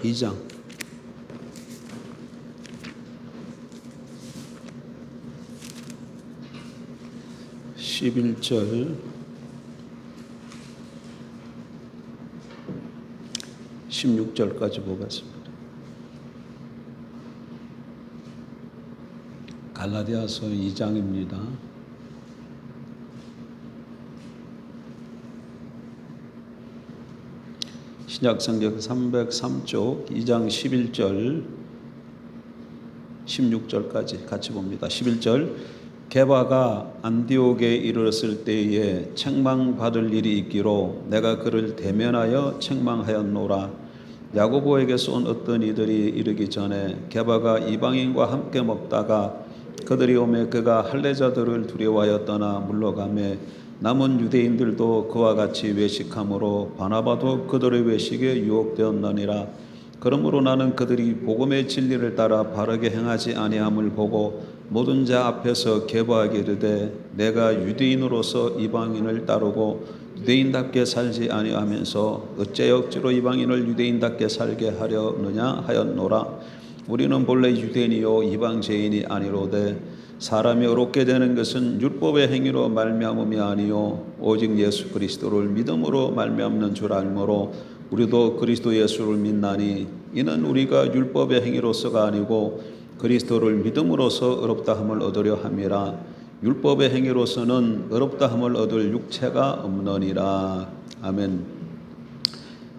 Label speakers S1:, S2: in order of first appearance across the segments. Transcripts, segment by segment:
S1: 2장 11절 16절까지 보겠습니다. 갈라디아서 2장입니다. 신약성경 303쪽 2장 11절 16절까지 같이 봅니다. 11절 게바가 안디옥에 이르렀을 때에 책망받을 일이 있기로 내가 그를 대면하여 책망하였노라. 야고보에게서 온 어떤 이들이 이르기 전에 게바가 이방인과 함께 먹다가 그들이 오매 그가 할례자들을 두려워하여 떠나 물러가매 남은 유대인들도 그와 같이 외식함으로 바나바도 그들의 외식에 유혹되었느니라. 그러므로 나는 그들이 복음의 진리를 따라 바르게 행하지 아니함을 보고 모든 자 앞에서 계보하게 이르되 내가 유대인으로서 이방인을 따르고 유대인답게 살지 아니하면서 어째 억지로 이방인을 유대인답게 살게 하려느냐 하였노라. 우리는 본래 유대인이요 이방 죄인이 아니로되 사람이 어렵게 되는 것은 율법의 행위로 말미암음이 아니요 오직 예수 그리스도를 믿음으로 말미암는 줄 알므로 우리도 그리스도 예수를 믿나니 이는 우리가 율법의 행위로서가 아니고 그리스도를 믿음으로써 어렵다함을 얻으려 함이라. 율법의 행위로서는 어렵다함을 얻을 육체가 없느니라. 아멘.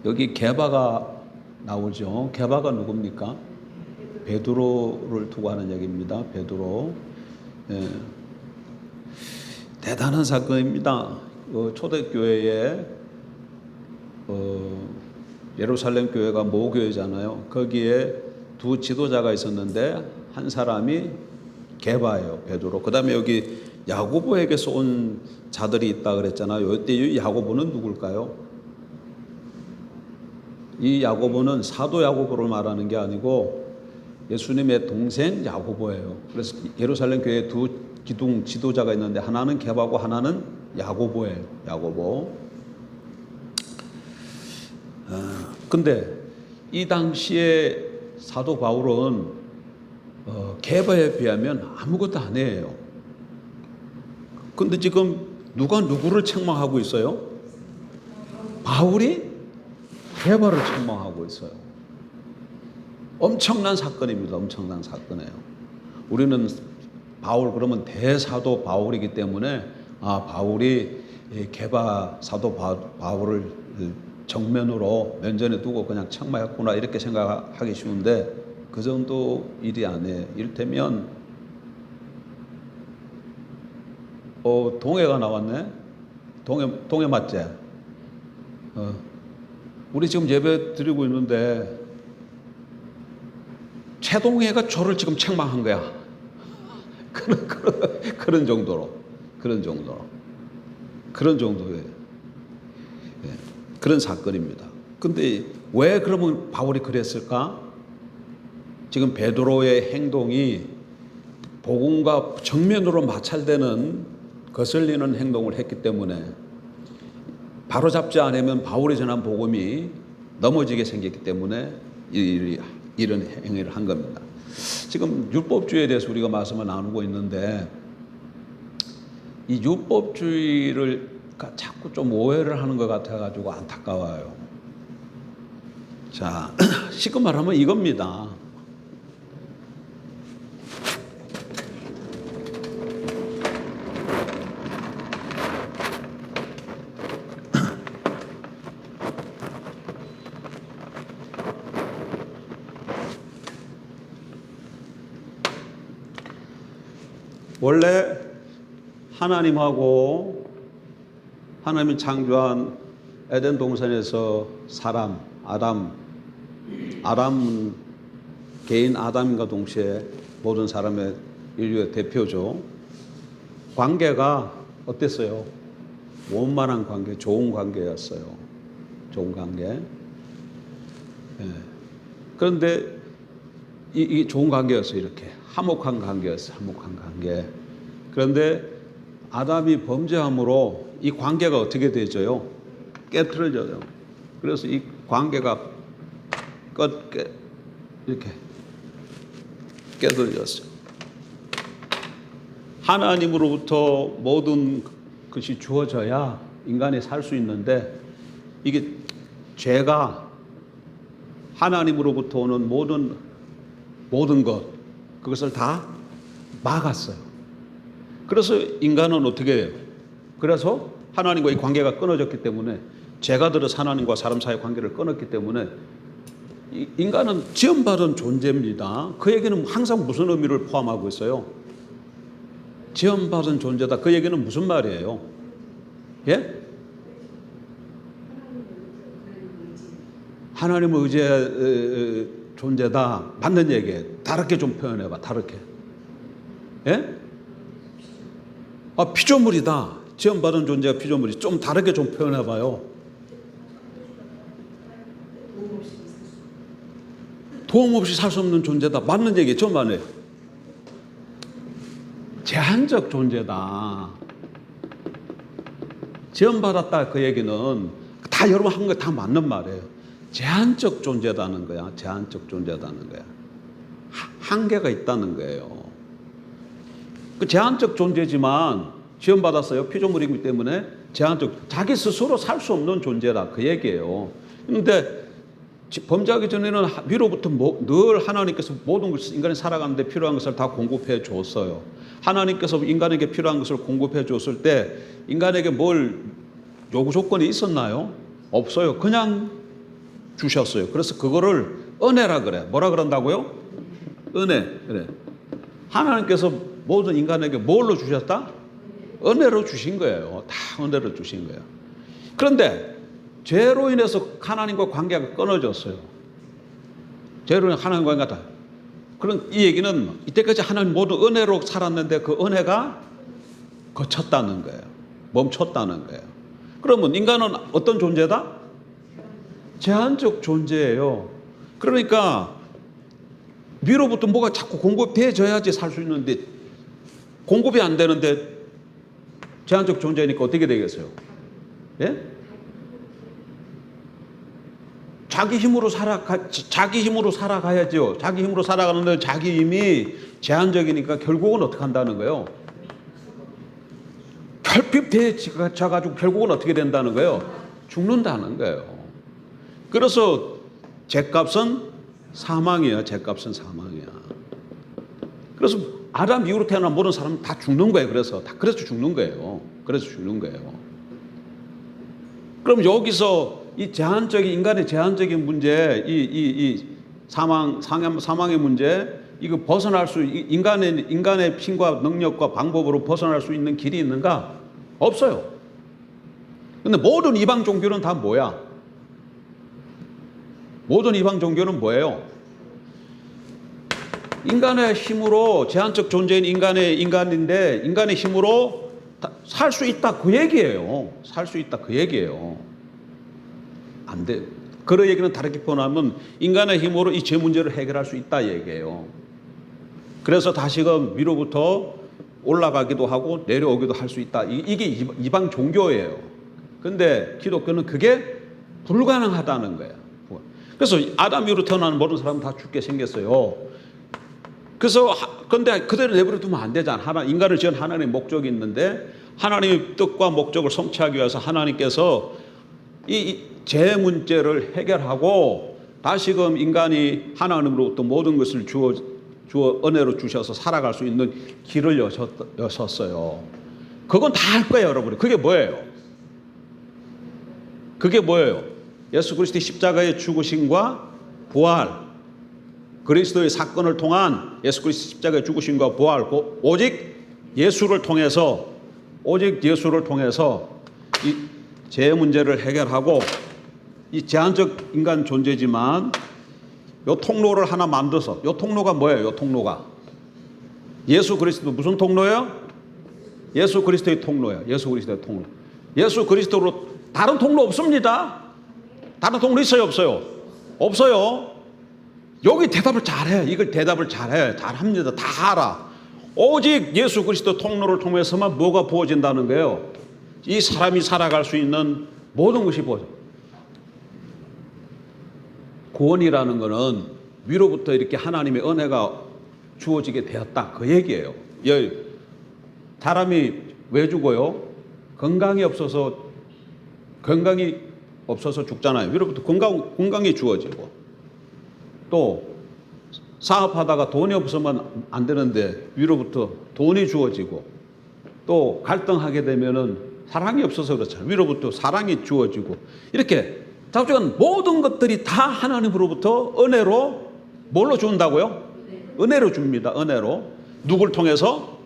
S1: 여기 게바가 나오죠. 게바가 누굽니까? 베드로를 두고 하는 얘기입니다. 베드로. 예. 대단한 사건입니다. 초대교회에 예루살렘 교회가 모교회잖아요. 거기에 두 지도자가 있었는데 한 사람이 게바예요. 베드로. 그 다음에 여기 야고보에게서 온 자들이 있다 그랬잖아요. 이때 이 야고보는 누굴까요? 이 야고보는 사도 야고보를 말하는 게 아니고 예수님의 동생 야고보예요. 그래서 예루살렘 교회에 두 기둥 지도자가 있는데 하나는 게바고 하나는 야고보예요. 야고보. 근데 이 당시에 사도 바울은 게바에 비하면 아무것도 아니에요. 근데 지금 누가 누구를 책망하고 있어요? 바울이 게바를 책망하고 있어요. 엄청난 사건입니다. 엄청난 사건이에요. 우리는 바울 그러면 대사도 바울이기 때문에 바울이 게바 사도 바울을 정면으로 면전에 두고 그냥 책망했구나 이렇게 생각하기 쉬운데 그 정도 일이 아니에요. 이를테면 동해가 나왔네. 동해 맞지? 우리 지금 예배 드리고 있는데 최동해가 저를 지금 책망한 거야. 그런 정도로 그런 정도의 그런 사건입니다. 근데 왜 그러면 바울이 그랬을까? 지금 베드로의 행동이 복음과 정면으로 마찰되는 거슬리는 행동을 했기 때문에 바로잡지 않으면 바울이 전한 복음이 넘어지게 생겼기 때문에 이런 행위를 한 겁니다. 지금 율법주의에 대해서 우리가 말씀을 나누고 있는데 이 율법주의를 자꾸 좀 오해를 하는 것 같아가지고 안타까워요. 자, 쉽게 말하면 이겁니다. 원래 하나님이 창조한 에덴 동산에서 사람, 아담은 개인 아담과 동시에 모든 사람의 인류의 대표죠. 관계가 어땠어요? 원만한 관계, 좋은 관계였어요. 좋은 관계. 예. 그런데 이 좋은 관계였어요. 이렇게 화목한 관계였어요. 화목한 관계. 그런데 아담이 범죄함으로 이 관계가 어떻게 되죠? 깨트려져요. 그래서 이 관계가 이렇게 깨달았어요. 하나님으로부터 모든 것이 주어져야 인간이 살 수 있는데, 이게 죄가 하나님으로부터 오는 모든 그것을 다 막았어요. 그래서 인간은 어떻게 해요? 그래서 하나님과의 관계가 끊어졌기 때문에, 죄가 들어서 하나님과 사람 사이의 관계를 끊었기 때문에 인간은 지음받은 존재입니다. 그 얘기는 항상 무슨 의미를 포함하고 있어요? 지음받은 존재다. 그 얘기는 무슨 말이에요? 예? 하나님의 의지의 존재다. 맞는 얘기예요. 다르게 좀 표현해봐. 다르게. 예? 피조물이다. 지음받은 존재가 피조물이. 좀 다르게 좀 표현해봐요. 도움 없이 살 수 없는 존재다. 맞는 얘기예요. 좀 맞네요. 제한적 존재다. 지음받았다. 그 얘기는 다 여러분 한 거 다 맞는 말이에요. 제한적 존재다는 거야. 제한적 존재다는 거야. 한계가 있다는 거예요. 그 제한적 존재지만 지음받았어요. 피조물이기 때문에 제한적, 자기 스스로 살 수 없는 존재다. 그 얘기예요. 그런데 범죄하기 전에는 위로부터 늘 하나님께서 모든 것을, 인간이 살아가는데 필요한 것을 다 공급해 줬어요. 하나님께서 인간에게 필요한 것을 공급해 줬을 때 인간에게 뭘 요구 조건이 있었나요? 없어요. 그냥 주셨어요. 그래서 그거를 은혜라 그래. 뭐라 그런다고요? 은혜. 그래. 하나님께서 모든 인간에게 뭘로 주셨다? 은혜로 주신 거예요. 다 은혜로 주신 거예요. 그런데 죄로 인해서 하나님과 관계가 끊어졌어요. 죄로 인해서 하나님과 관계가 다. 그런 이 얘기는 이때까지 하나님 모두 은혜로 살았는데 그 은혜가 거쳤다는 거예요. 멈췄다는 거예요. 그러면 인간은 어떤 존재다? 제한적 존재예요. 그러니까 위로부터 뭐가 자꾸 공급돼져야지 살 수 있는데, 공급이 안 되는데 제한적 존재니까 어떻게 되겠어요? 예? 자기 힘으로 살아가야죠. 자기 힘으로 살아가는데 자기 힘이 제한적이니까 결국은 어떻게 한다는 거예요? 결핍돼져가지고 결국은 어떻게 된다는 거예요? 죽는다는 거예요. 그래서 죄값은 사망이에요. 죄값은 사망이야. 그래서 아담 이후로 태어난 모든 사람은 다 죽는 거예요. 그래서 죽는 거예요. 그래서 죽는 거예요. 그럼 여기서 이 제한적인, 인간의 제한적인 문제, 이 사망의 문제, 이거 벗어날 수, 인간의 힘과 능력과 방법으로 벗어날 수 있는 길이 있는가? 없어요. 근데 모든 이방 종교는 다 뭐야? 모든 이방 종교는 뭐예요? 인간의 힘으로, 제한적 존재인 인간인데 인간의 힘으로 살 수 있다, 그 얘기예요. 살 수 있다, 그 얘기예요. 안 돼. 그 얘기는 다르게 표현하면 인간의 힘으로 이 죄 문제를 해결할 수 있다 얘기예요. 그래서 다시금 위로부터 올라가기도 하고 내려오기도 할 수 있다. 이게 이방 종교예요. 근데 기독교는 그게 불가능하다는 거예요. 그래서 아담 이후로 태어나는 모든 사람은 다 죽게 생겼어요. 그래서 근데 그대로 내버려 두면 안 되잖아. 인간을 지은 하나님의 목적이 있는데, 하나님의 뜻과 목적을 성취하기 위해서 하나님께서 이 죄 문제를 해결하고 다시금 인간이 하나님으로부터 모든 것을 주어 은혜로 주셔서 살아갈 수 있는 길을 여셨어요. 그건 다 할 거예요, 여러분. 그게 뭐예요? 그게 뭐예요? 예수 그리스도의 십자가의 죽으심과 부활, 그리스도의 사건을 통한 예수 그리스도의 십자가의 죽으심과 부활, 오직 예수를 통해서 이 죄 문제를 해결하고, 이 제한적 인간 존재지만 요 통로를 하나 만들어서, 요 통로가 뭐예요? 요 통로가 예수 그리스도. 무슨 통로예요? 예수 그리스도의 통로예요. 예수 그리스도의 통로. 예수 그리스도로 다른 통로 없습니다. 다른 통로 있어요, 없어요? 없어요. 여기 대답을 잘해. 이걸 대답을 잘합니다. 다 알아. 오직 예수 그리스도 통로를 통해서만 뭐가 부어진다는 거예요? 이 사람이 살아갈 수 있는 모든 것이 부어져. 구원이라는 거는 위로부터 이렇게 하나님의 은혜가 주어지게 되었다, 그 얘기예요. 사람이 왜 죽어요? 건강이 없어서 죽잖아요. 위로부터 건강이 주어지고, 또 사업하다가 돈이 없으면 안 되는데 위로부터 돈이 주어지고, 또 갈등하게 되면은 사랑이 없어서 그렇잖아요. 위로부터 사랑이 주어지고, 이렇게 자꾸전 모든 것들이 다 하나님으로부터 은혜로 뭘로 준다고요? 은혜로 줍니다. 은혜로. 누굴 통해서?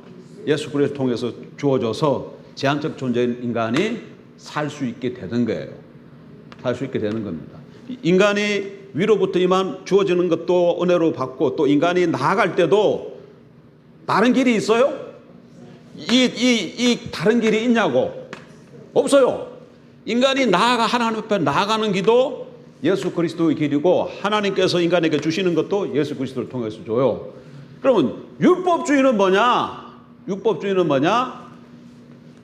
S1: 예수 그리스도를 통해서 주어져서 제한적 존재인 인간이 살 수 있게 되는 거예요. 살 수 있게 되는 겁니다. 인간이 위로부터 이만 주어지는 것도 은혜로 받고, 또 인간이 나아갈 때도 다른 길이 있어요? 이 다른 길이 있냐고? 없어요. 인간이 하나님 앞에 나아가는 길도 예수 그리스도의 길이고, 하나님께서 인간에게 주시는 것도 예수 그리스도를 통해서 줘요. 그러면 율법주의는 뭐냐? 율법주의는 뭐냐?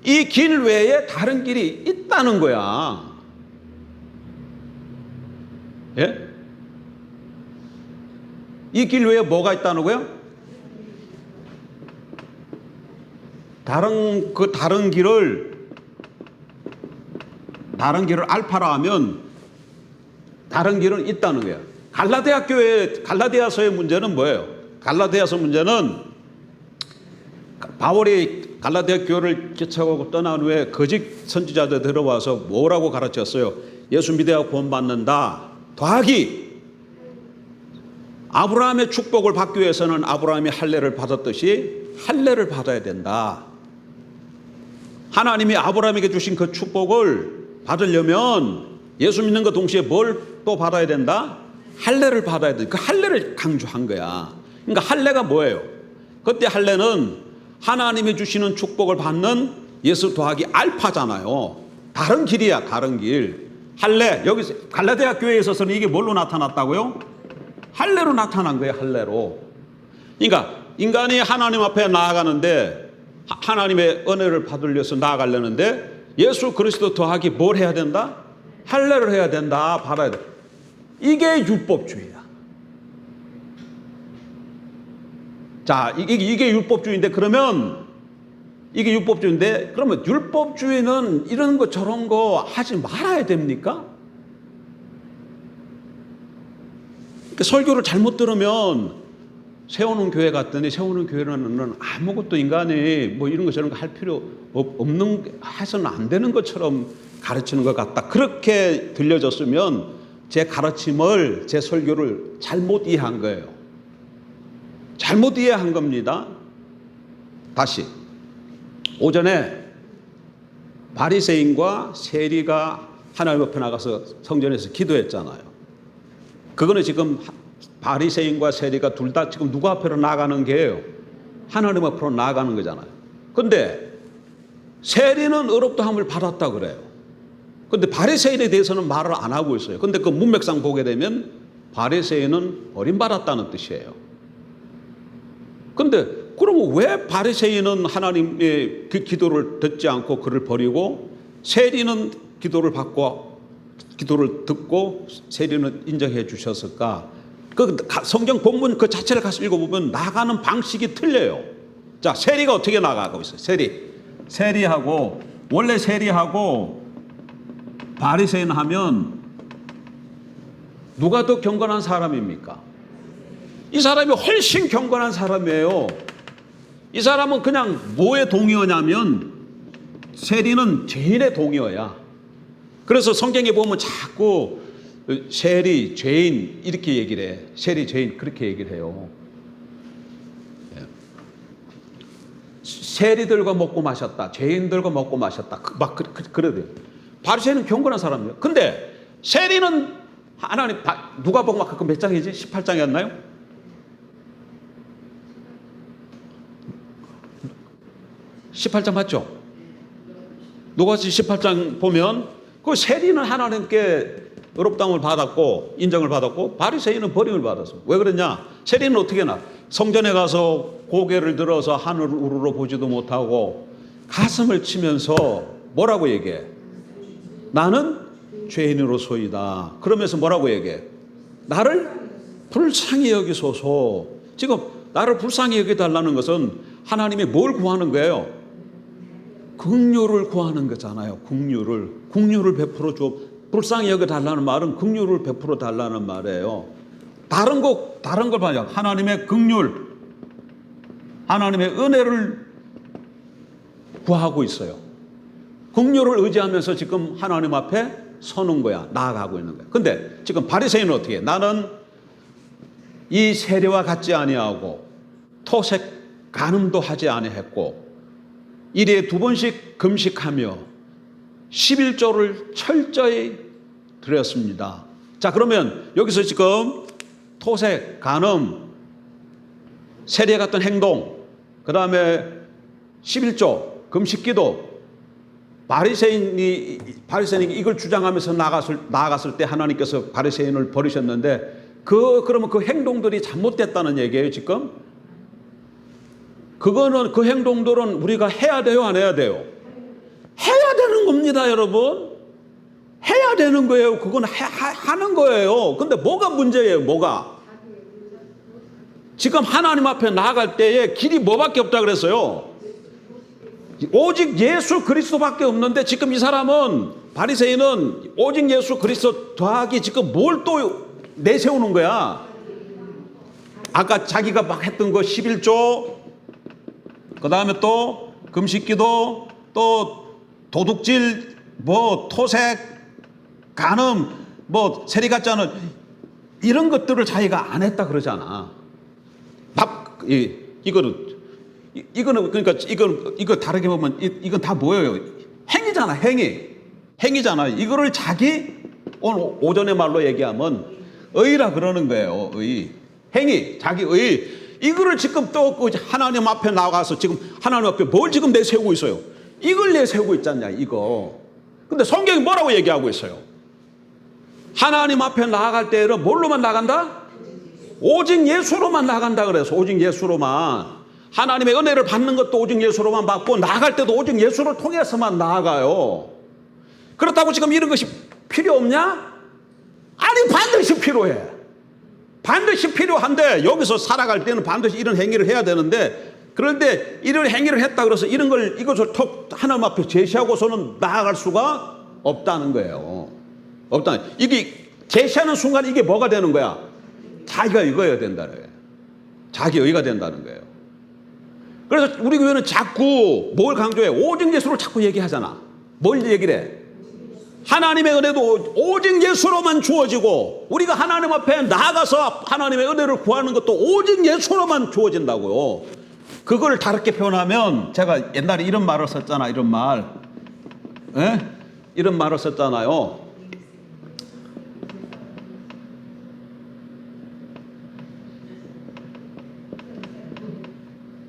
S1: 이 길 외에 다른 길이 있다는 거야. 예? 이 길 외에 뭐가 있다는 거야? 다른 길을 알파라 하면 다른 길은 있다는 거예요. 갈라디아서의 문제는 뭐예요? 갈라디아서 문제는 바울이 갈라디아 교회를 개척하고 떠난 후에 거짓 선지자들 들어와서 뭐라고 가르쳤어요? 예수 믿어야 구원받는다 더하기 아브라함의 축복을 받기 위해서는 아브라함이 할례를 받았듯이 할례를 받아야 된다. 하나님이 아브라함에게 주신 그 축복을 받으려면 예수 믿는 것 동시에 뭘 또 받아야 된다? 할례를 받아야 돼. 그 할례를 강조한 거야. 그러니까 할례가 뭐예요? 그때 할례는 하나님이 주시는 축복을 받는 예수 더하기 알파잖아요. 다른 길이야, 다른 길. 할례, 여기서 갈라디아 교회에 있어서는 이게 뭘로 나타났다고요? 할례로 나타난 거예요, 할례로. 그러니까 인간이 하나님 앞에 나아가는데, 하나님의 은혜를 받으려 서 나아가려는데 예수 그리스도 더하기 뭘 해야 된다? 할례를 해야 된다, 받아야 돼. 이게 율법주의야. 자, 이게 율법주의인데, 그러면 이게 율법주의인데, 그러면 율법주의는 이런 거 저런 거 하지 말아야 됩니까? 그러니까 설교를 잘못 들으면 세우는 교회 갔더니 세우는 교회는 아무것도 인간이 뭐 이런 거 저런 거 할 필요 없는, 해서는 안 되는 것처럼 가르치는 것 같다. 그렇게 들려졌으면 제 가르침을, 제 설교를 잘못 이해한 거예요. 잘못 이해한 겁니다. 다시. 오전에 바리새인과 세리가 하나님 앞에 나가서 성전에서 기도했잖아요. 그거는 지금 바리새인과 세리가 둘 다 지금 누구 앞으로 나가는 게예요? 하나님 앞으로 나가는 거잖아요. 근데 세리는 의롭다함을 받았다 그래요. 근데 바리새인에 대해서는 말을 안 하고 있어요. 근데 그 문맥상 보게 되면 바리새인은 버림받았다는 뜻이에요. 근데 그러면 왜 바리새인은 하나님의 그 기도를 듣지 않고 그를 버리고, 세리는 기도를 받고 기도를 듣고 세리는 인정해 주셨을까? 그 성경 본문 그 자체를 가서 읽어보면 나가는 방식이 틀려요. 자, 세리가 어떻게 나가고 있어요? 세리하고, 원래 세리하고 바리새인 하면 누가 더 경건한 사람입니까? 이 사람이 훨씬 경건한 사람이에요. 이 사람은 그냥 뭐의 동의어냐면 세리는 죄인의 동의어야. 그래서 성경에 보면 자꾸 세리, 죄인 이렇게 얘기를 해. 세리, 죄인 그렇게 얘기를 해요. 세리들과 먹고 마셨다, 죄인들과 먹고 마셨다, 막 그래도 바리새인은 경건한 사람이에요. 근데 세리는 하나님, 누가복음 아까 몇 장이지? 18장이었나요? 18장 맞죠? 누가복음 18장 보면 그 세리는 하나님께 의롭다함을 받았고 인정을 받았고, 바리새인은 버림을 받았어. 왜 그러냐? 세리는 어떻게 나? 성전에 가서 고개를 들어서 하늘을 우러러 보지도 못하고 가슴을 치면서 뭐라고 얘기해? 나는 죄인으로소이다. 그러면서 뭐라고 얘기해? 나를 불쌍히 여기소서. 지금 나를 불쌍히 여기달라는 것은 하나님이 뭘 구하는 거예요? 긍휼을 구하는 거잖아요. 긍휼을 베풀어 줘. 불쌍히 여겨달라는 말은 긍휼을 베풀어 달라는 말이에요. 다른 걸 봐요. 하나님의 긍휼, 하나님의 은혜를 구하고 있어요. 긍휼을 의지하면서 지금 하나님 앞에 서는 거야. 나아가고 있는 거야. 근데 지금 바리새인은 어떻게 해? 나는 이 세례와 같지 아니하고 토색 간음도 하지 아니했고 일에 2번씩 금식하며 11조를 철저히 드렸습니다. 자, 그러면 여기서 지금 토색, 간음, 세례 같은 행동, 그 다음에 11조, 금식기도, 바리새인이 이걸 주장하면서 나아갔을 때 하나님께서 바리새인을 버리셨는데 그러면 그 행동들이 잘못됐다는 얘기예요, 지금? 그 행동들은 우리가 해야 돼요, 안 해야 돼요? 해야 되는 겁니다, 여러분. 해야 되는 거예요. 그건 하는 거예요. 근데 뭐가 문제예요, 뭐가? 지금 하나님 앞에 나아갈 때에 길이 뭐밖에 없다 그랬어요? 오직 예수 그리스도밖에 없는데 지금 이 사람은, 바리새인은 오직 예수 그리스도 더하기 지금 뭘 또 내세우는 거야? 아까 자기가 막 했던 거 11조, 그 다음에 또 금식기도, 또 도둑질, 뭐 토색, 간음, 뭐 세리 같지 않은 이런 것들을 자기가 안 했다 그러잖아. 이거는 그러니까 이거 다르게 보면 이건 다 뭐예요? 행위잖아, 행위잖아. 이거를 자기 오늘 오전의 말로 얘기하면 의라 그러는 거예요. 행위, 자기 의. 이거를 지금 또 하나님 앞에 나가서 지금 하나님 앞에 뭘 지금 내세우고 있어요? 이걸 내세우고 있잖냐, 이거. 근데 성경이 뭐라고 얘기하고 있어요? 하나님 앞에 나아갈 때는 뭘로만 나간다? 오직 예수로만 나간다 그래서. 오직 예수로만. 하나님의 은혜를 받는 것도 오직 예수로만 받고 나아갈 때도 오직 예수를 통해서만 나아가요. 그렇다고 지금 이런 것이 필요 없냐? 아니, 반드시 필요해. 반드시 필요한데 여기서 살아갈 때는 반드시 이런 행위를 해야 되는데, 그런데 이런 행위를 했다 그래서 이것을 톡 하나님 앞에 제시하고서는 나아갈 수가 없다는 거예요. 이게 제시하는 순간 이게 뭐가 되는 거야? 자기가 이거야 된다는 거예요. 자기 의가 된다는 거예요. 그래서 우리 교회는 자꾸 뭘 강조해? 오직 예수를 자꾸 얘기하잖아. 뭘 얘기를 해? 하나님의 은혜도 오직 예수로만 주어지고, 우리가 하나님 앞에 나아가서 하나님의 은혜를 구하는 것도 오직 예수로만 주어진다고요. 그걸 다르게 표현하면, 제가 옛날에 이런 말을 썼잖아. 이런 말. 이런 말을 썼잖아요.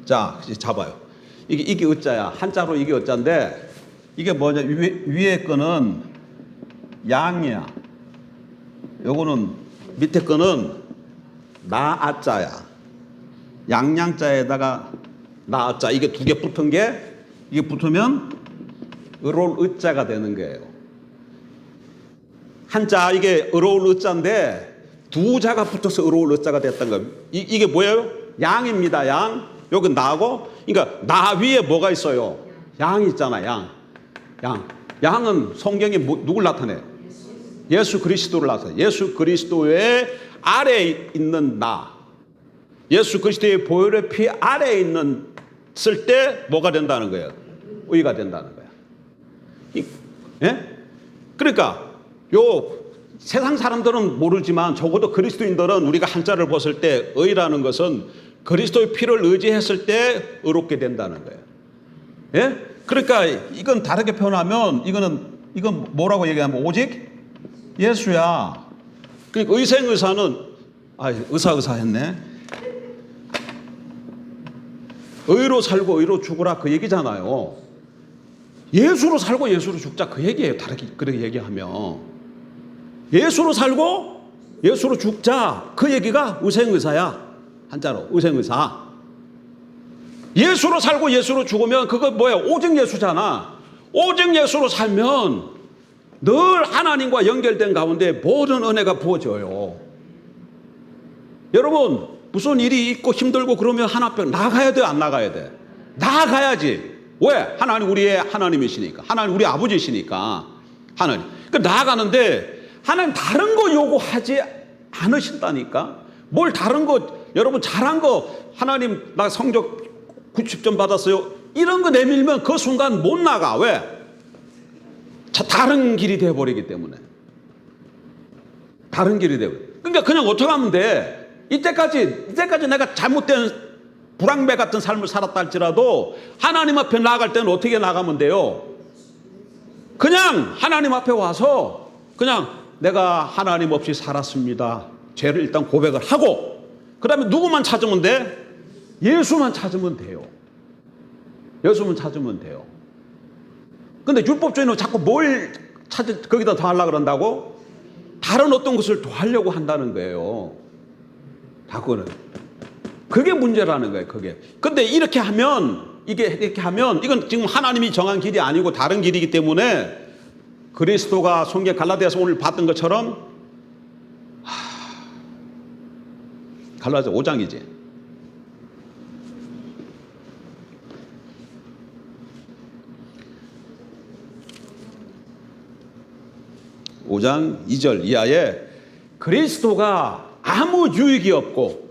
S1: 자, 잡아요. 이게 어자야. 한자로 이게 어자인데, 이게 뭐냐? 위에 거는 양이야. 요거는 밑에 거는 나아자야. 양양자에다가 나아자. 이게 두 개 붙은 게, 이게 붙으면 의로울 의자가 되는 거예요. 한자, 이게 의로울 의자인데 두 자가 붙어서 의로울 의자가 됐던 거예요. 이게 뭐예요? 양입니다. 양. 여기 나고, 그러니까 나 위에 뭐가 있어요? 양이 있잖아. 양은 성경이 누굴 나타내? 예수 그리스도를 나타내. 예수 그리스도의 아래에 있는 나, 예수 그리스도의 보혈의 피 아래에 있을 때 뭐가 된다는 거예요? 의가 된다는 거야. 예? 그러니까 세상 사람들은 모르지만 적어도 그리스도인들은 우리가 한자를 봤을 때 의라는 것은 그리스도의 피를 의지했을 때 의롭게 된다는 거예요. 예? 그러니까 이건 다르게 표현하면 이건 뭐라고 얘기하면 오직 예수야. 그러니까 의사는 의사 했네. 의로 살고 의로 죽으라 그 얘기잖아요. 예수로 살고 예수로 죽자 그 얘기예요. 다르게 그렇게 얘기하면 예수로 살고 예수로 죽자 그 얘기가 의생의사야. 한자로 의생의사. 예수로 살고 예수로 죽으면 그거 뭐야? 오직 예수잖아. 오직 예수로 살면 늘 하나님과 연결된 가운데 모든 은혜가 부어져요. 여러분 무슨 일이 있고 힘들고 그러면 하나님 앞에 나가야 돼, 안 나가야 돼? 나가야지. 왜? 하나님 우리의 하나님이시니까. 하나님 우리 아버지시니까. 하나님. 그 나가는데 하나님 다른 거 요구하지 않으신다니까. 뭘 다른 거, 여러분 잘한 거, 하나님 나 성적 90점 받았어요, 이런 거 내밀면 그 순간 못 나가. 왜? 다른 길이 돼버리기 때문에. 다른 길이 돼버려. 그러니까 그냥 어떻게 하면 돼? 이때까지 내가 잘못된 불황배 같은 삶을 살았다 할지라도 하나님 앞에 나아갈 때는 어떻게 나가면 돼요? 그냥 하나님 앞에 와서 그냥 내가 하나님 없이 살았습니다. 죄를 일단 고백을 하고, 그 다음에 누구만 찾으면 돼? 예수만 찾으면 돼요. 예수만 찾으면 돼요. 근데 율법주의는 자꾸 뭘 거기다 더 하려고 그런다고? 다른 어떤 것을 더 하려고 한다는 거예요. 다그거는. 그게 문제라는 거예요, 그게. 근데 이렇게 하면, 이건 지금 하나님이 정한 길이 아니고 다른 길이기 때문에 그리스도가 성경 갈라디아서 오늘 봤던 것처럼, 갈라디아 5장이지. 5장 2절 이하에 그리스도가 아무 유익이 없고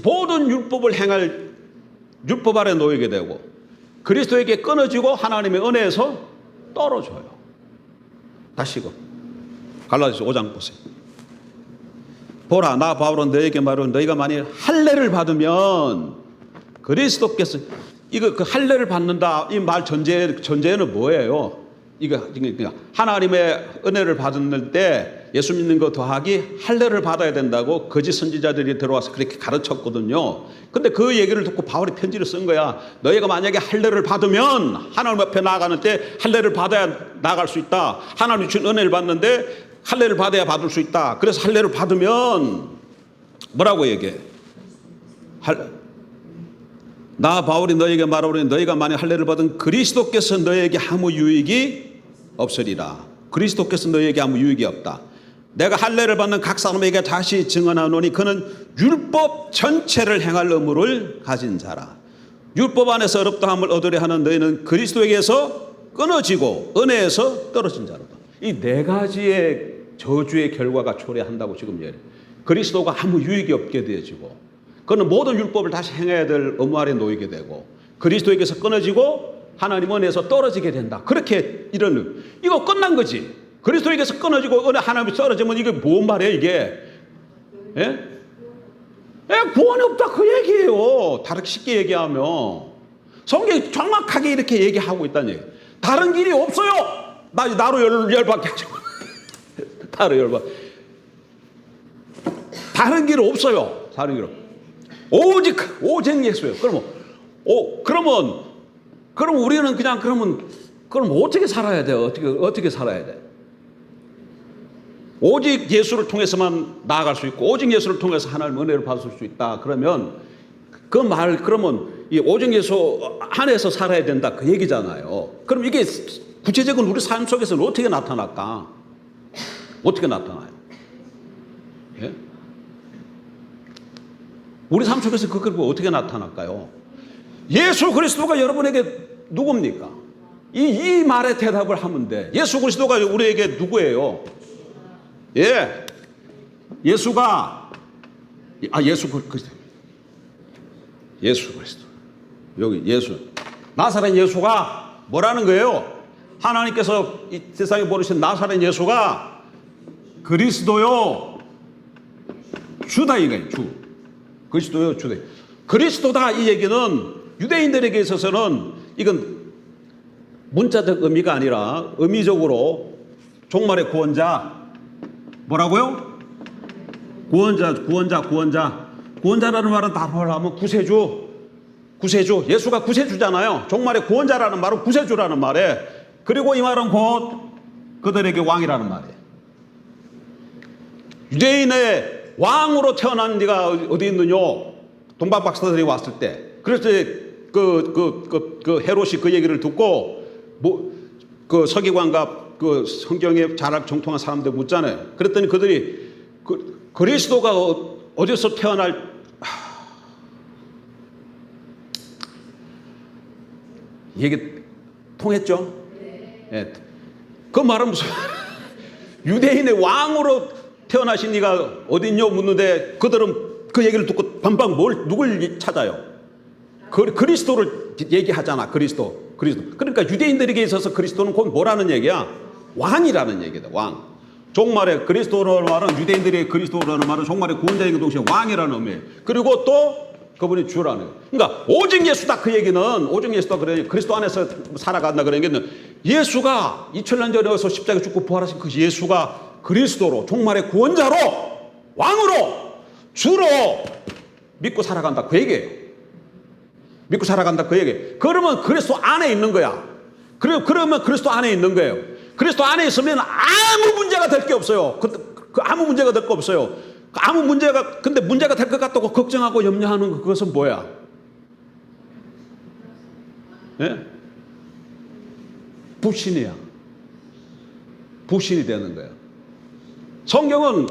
S1: 모든 율법을 행할 율법 아래 놓이게 되고 그리스도에게 끊어지고 하나님의 은혜에서 떨어져요. 다시금 갈라디아서 5장 보세요. 보라, 나 바울은 너에게 말하노니 너희가 만일 할례를 받으면 그리스도께서, 이거 그 할례를 받는다 이 말 전제는 뭐예요? 이거 하나님의 은혜를 받을 때 예수 믿는 거 더하기 할례를 받아야 된다고 거짓 선지자들이 들어와서 그렇게 가르쳤거든요. 근데 그 얘기를 듣고 바울이 편지를 쓴 거야. 너희가 만약에 할례를 받으면 하나님 앞에 나아가는 때 할례를 받아야 나아갈 수 있다. 하나님이 준 은혜를 받는데 할례를 받아야 받을 수 있다. 그래서 할례를 받으면 뭐라고 얘기해? 나 바울이 너에게 말하오니 너희가 만약 할례를 받은 그리스도께서 너에게 아무 유익이 없으리라. 그리스도께서 너에게 아무 유익이 없다. 내가 할례를 받는 각 사람에게 다시 증언하노니 그는 율법 전체를 행할 의무를 가진 자라. 율법 안에서 어렵다함을 얻으려 하는 너희는 그리스도에게서 끊어지고 은혜에서 떨어진 자로다. 이 네 가지의 저주의 결과가 초래한다고 지금 얘기해요. 그리스도가 아무 유익이 없게 되어지고, 그는 모든 율법을 다시 행해야 될 의무 아래 놓이게 되고, 그리스도에게서 끊어지고 하나님 은혜에서 떨어지게 된다. 그렇게 이거 끝난 거지. 그리스도에게서 끊어지고 은혜 하나님이 떨어지면 이게 뭔 말이에요, 이게? 예? 구원이 없다 그 얘기예요. 다르게 쉽게 얘기하면 성경이 정확하게 이렇게 얘기하고 있다는 얘기예요. 다른 길이 없어요. 나로 열받게 하지 마. 나로 열받. 다른 길은 없어요. 다른 길은 오직 예수예요. 그러면 우리는 그냥 그럼 어떻게 살아야 돼요? 어떻게 살아야 돼? 오직 예수를 통해서만 나아갈 수 있고 오직 예수를 통해서 하나님 은혜를 받을 수 있다. 그러면 그러면 이 오직 예수 안에서 살아야 된다 그 얘기잖아요. 그럼 이게 구체적인 우리 삶 속에서는 어떻게 나타날까? 어떻게 나타나요? 예? 우리 삶 속에서 그걸 어떻게 나타날까요? 예수 그리스도가 여러분에게 누굽니까? 이 말에 대답을 하면 돼. 예수 그리스도가 우리에게 누구예요? 예. 예수 그리스도. 여기 예수. 나사렛 예수가 뭐라는 거예요? 하나님께서 이 세상에 보내신 나사렛 예수가 그리스도요. 주다 이거예요. 그리스도요. 주다. 그리스도다 이 얘기는 유대인들에게 있어서는 이건 문자적 의미가 아니라 의미적으로 종말의 구원자. 뭐라고요? 구원자라는 말은 다 뭐라면 구세주. 예수가 구세주잖아요. 종말의 구원자라는 말은 구세주라는 말에, 그리고 이 말은 곧 그들에게 왕이라는 말이에요. 유대인의 왕으로 태어난 네가 어디 있느냐? 동방 박사들이 왔을 때, 그래서 그 헤롯이 그 얘기를 듣고 그 서기관과 그 성경에 잘 정통한 사람들 묻잖아요. 그랬더니 그들이 그리스도가 어디서 태어날 얘기 통했죠? 네. 그 말은 무슨 유대인의 왕으로 태어나신 이가 어딨냐 묻는데 그들은 그 얘기를 듣고 반방 누굴 찾아요? 그리스도를 얘기하잖아. 그리스도. 그러니까 유대인들에게 있어서 그리스도는 곧 뭐라는 얘기야? 왕이라는 얘기다. 왕. 종말의 그리스도라는 말은 유대인들의 그리스도라는 말은 종말의 구원자이고 동시에 왕이라는 의미예요. 그리고 또 그분이 주라는 거예요. 그러니까 오직 예수다 그 얘기는 오직 예수다 그래 그리스도 안에서 살아간다 그런 얘기는 예수가 2000년 전에 와서 십자가에 죽고 부활하신 그 예수가 그리스도로 종말의 구원자로 왕으로 주로 믿고 살아간다 그 얘기예요. 믿고 살아간다 그 얘기예요. 그러면 그리스도 안에 있는 거야. 그러면 그리스도 안에 있는 거예요. 그리스도 안에 있으면 아무 문제가 될 게 없어요. 아무 문제가 될 거 없어요. 근데 문제가 될 것 같다고 걱정하고 염려하는 그것은 뭐야? 예? 불신이야. 불신이 되는 거야. 성경은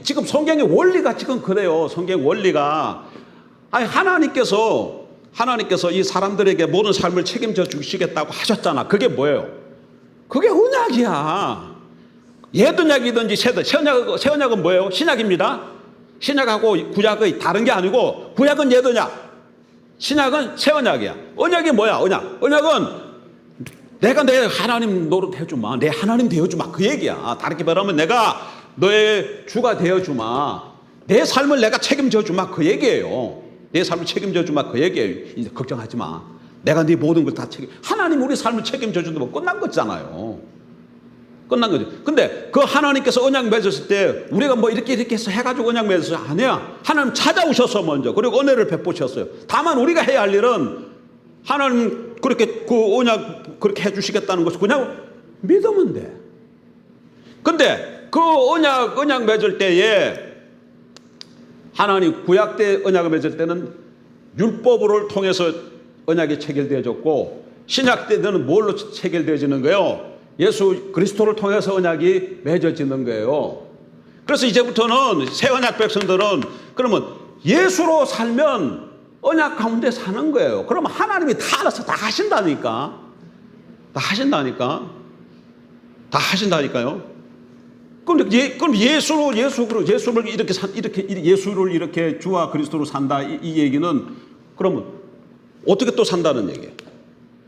S1: 지금 성경의 원리가 지금 그래요. 성경 원리가. 아니, 하나님께서 이 사람들에게 모든 삶을 책임져 주시겠다고 하셨잖아. 그게 뭐예요? 그게 언약이야. 옛언약이든지 새 언약은 뭐예요? 신약입니다. 신약하고 구약의 다른 게 아니고 구약은 옛언약, 신약은 새 언약이야. 언약이 뭐야? 언약은 내가 내 하나님 노릇해주마, 내 하나님 되어주마 그 얘기야. 다르게 말하면 내가 너의 주가 되어주마, 내 삶을 내가 책임져주마 그 얘기예요. 내 삶을 책임져주마 그 얘기예요. 이제 걱정하지 마. 내가 네 모든 걸 다 하나님 우리 삶을 책임져준다면 끝난 거잖아요. 끝난 거죠. 근데 그 하나님께서 언약 맺었을 때 우리가 뭐 이렇게 해서 해가지고 언약 맺었어요? 아니야. 하나님 찾아오셔서 먼저 그리고 은혜를 베푸셨어요. 다만 우리가 해야 할 일은 하나님 그렇게 그 언약 그렇게 해주시겠다는 것을 그냥 믿으면 돼. 근데 그 언약 맺을 때에 하나님 구약 때 언약을 맺을 때는 율법을 통해서 언약이 체결되어졌고 신약 때는 뭘로 체결되어지는 거예요? 예수 그리스도를 통해서 언약이 맺어지는 거예요. 그래서 이제부터는 새 언약 백성들은 그러면 예수로 살면 언약 가운데 사는 거예요. 그러면 하나님이 다 알아서 다 하신다니까. 다 하신다니까요. 그럼 예수를 이렇게 주와 그리스도로 산다 이 얘기는 그러면 어떻게 또 산다는 얘기예요?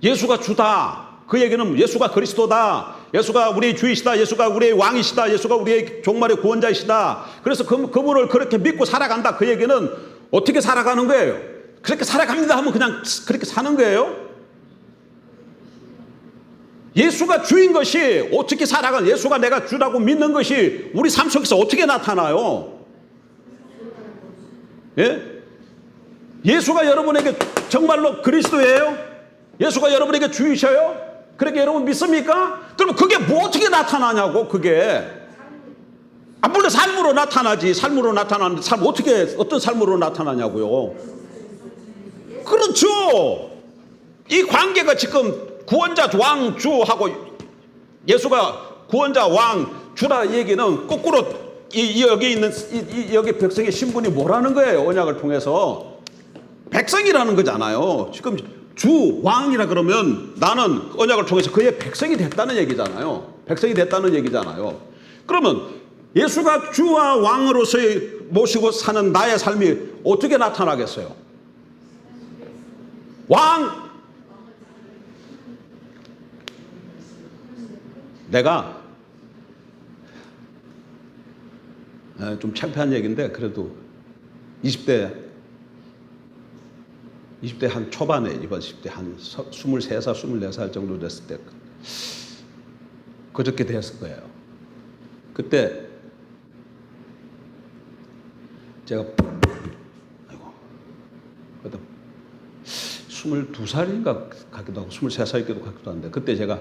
S1: 예수가 주다. 그 얘기는 예수가 그리스도다. 예수가 우리의 주이시다. 예수가 우리의 왕이시다. 예수가 우리의 종말의 구원자이시다. 그래서 그분을 그렇게 믿고 살아간다. 그 얘기는 어떻게 살아가는 거예요? 그렇게 살아갑니다 하면 그냥 그렇게 사는 거예요? 예수가 주인 것이 어떻게 살아가는, 예수가 내가 주라고 믿는 것이 우리 삶 속에서 어떻게 나타나요? 예? 예수가 여러분에게 정말로 그리스도예요? 예수가 여러분에게 주이셔요? 그렇게 여러분 믿습니까? 그럼 그게 뭐 어떻게 나타나냐고, 그게. 물론 삶으로 나타나지. 삶으로 나타나는데 어떤 삶으로 나타나냐고요. 그렇죠. 이 관계가 지금 구원자 왕 주하고 예수가 구원자 왕 주라 얘기는 거꾸로 여기 있는 여기 백성의 신분이 뭐라는 거예요? 언약을 통해서 백성이라는 거잖아요. 지금 주 왕이라 그러면 나는 언약을 통해서 그의 백성이 됐다는 얘기잖아요. 백성이 됐다는 얘기잖아요. 그러면 예수가 주와 왕으로서 모시고 사는 나의 삶이 어떻게 나타나겠어요? 왕! 내가 좀 창피한 얘기인데 그래도 20대 한 초반에 이번 10대 한 23살, 24살 정도 됐을 때 그저께 됐을 거예요. 그때 제가 22살인가 같기도 하고 23살이기도 같기도 한데 그때 제가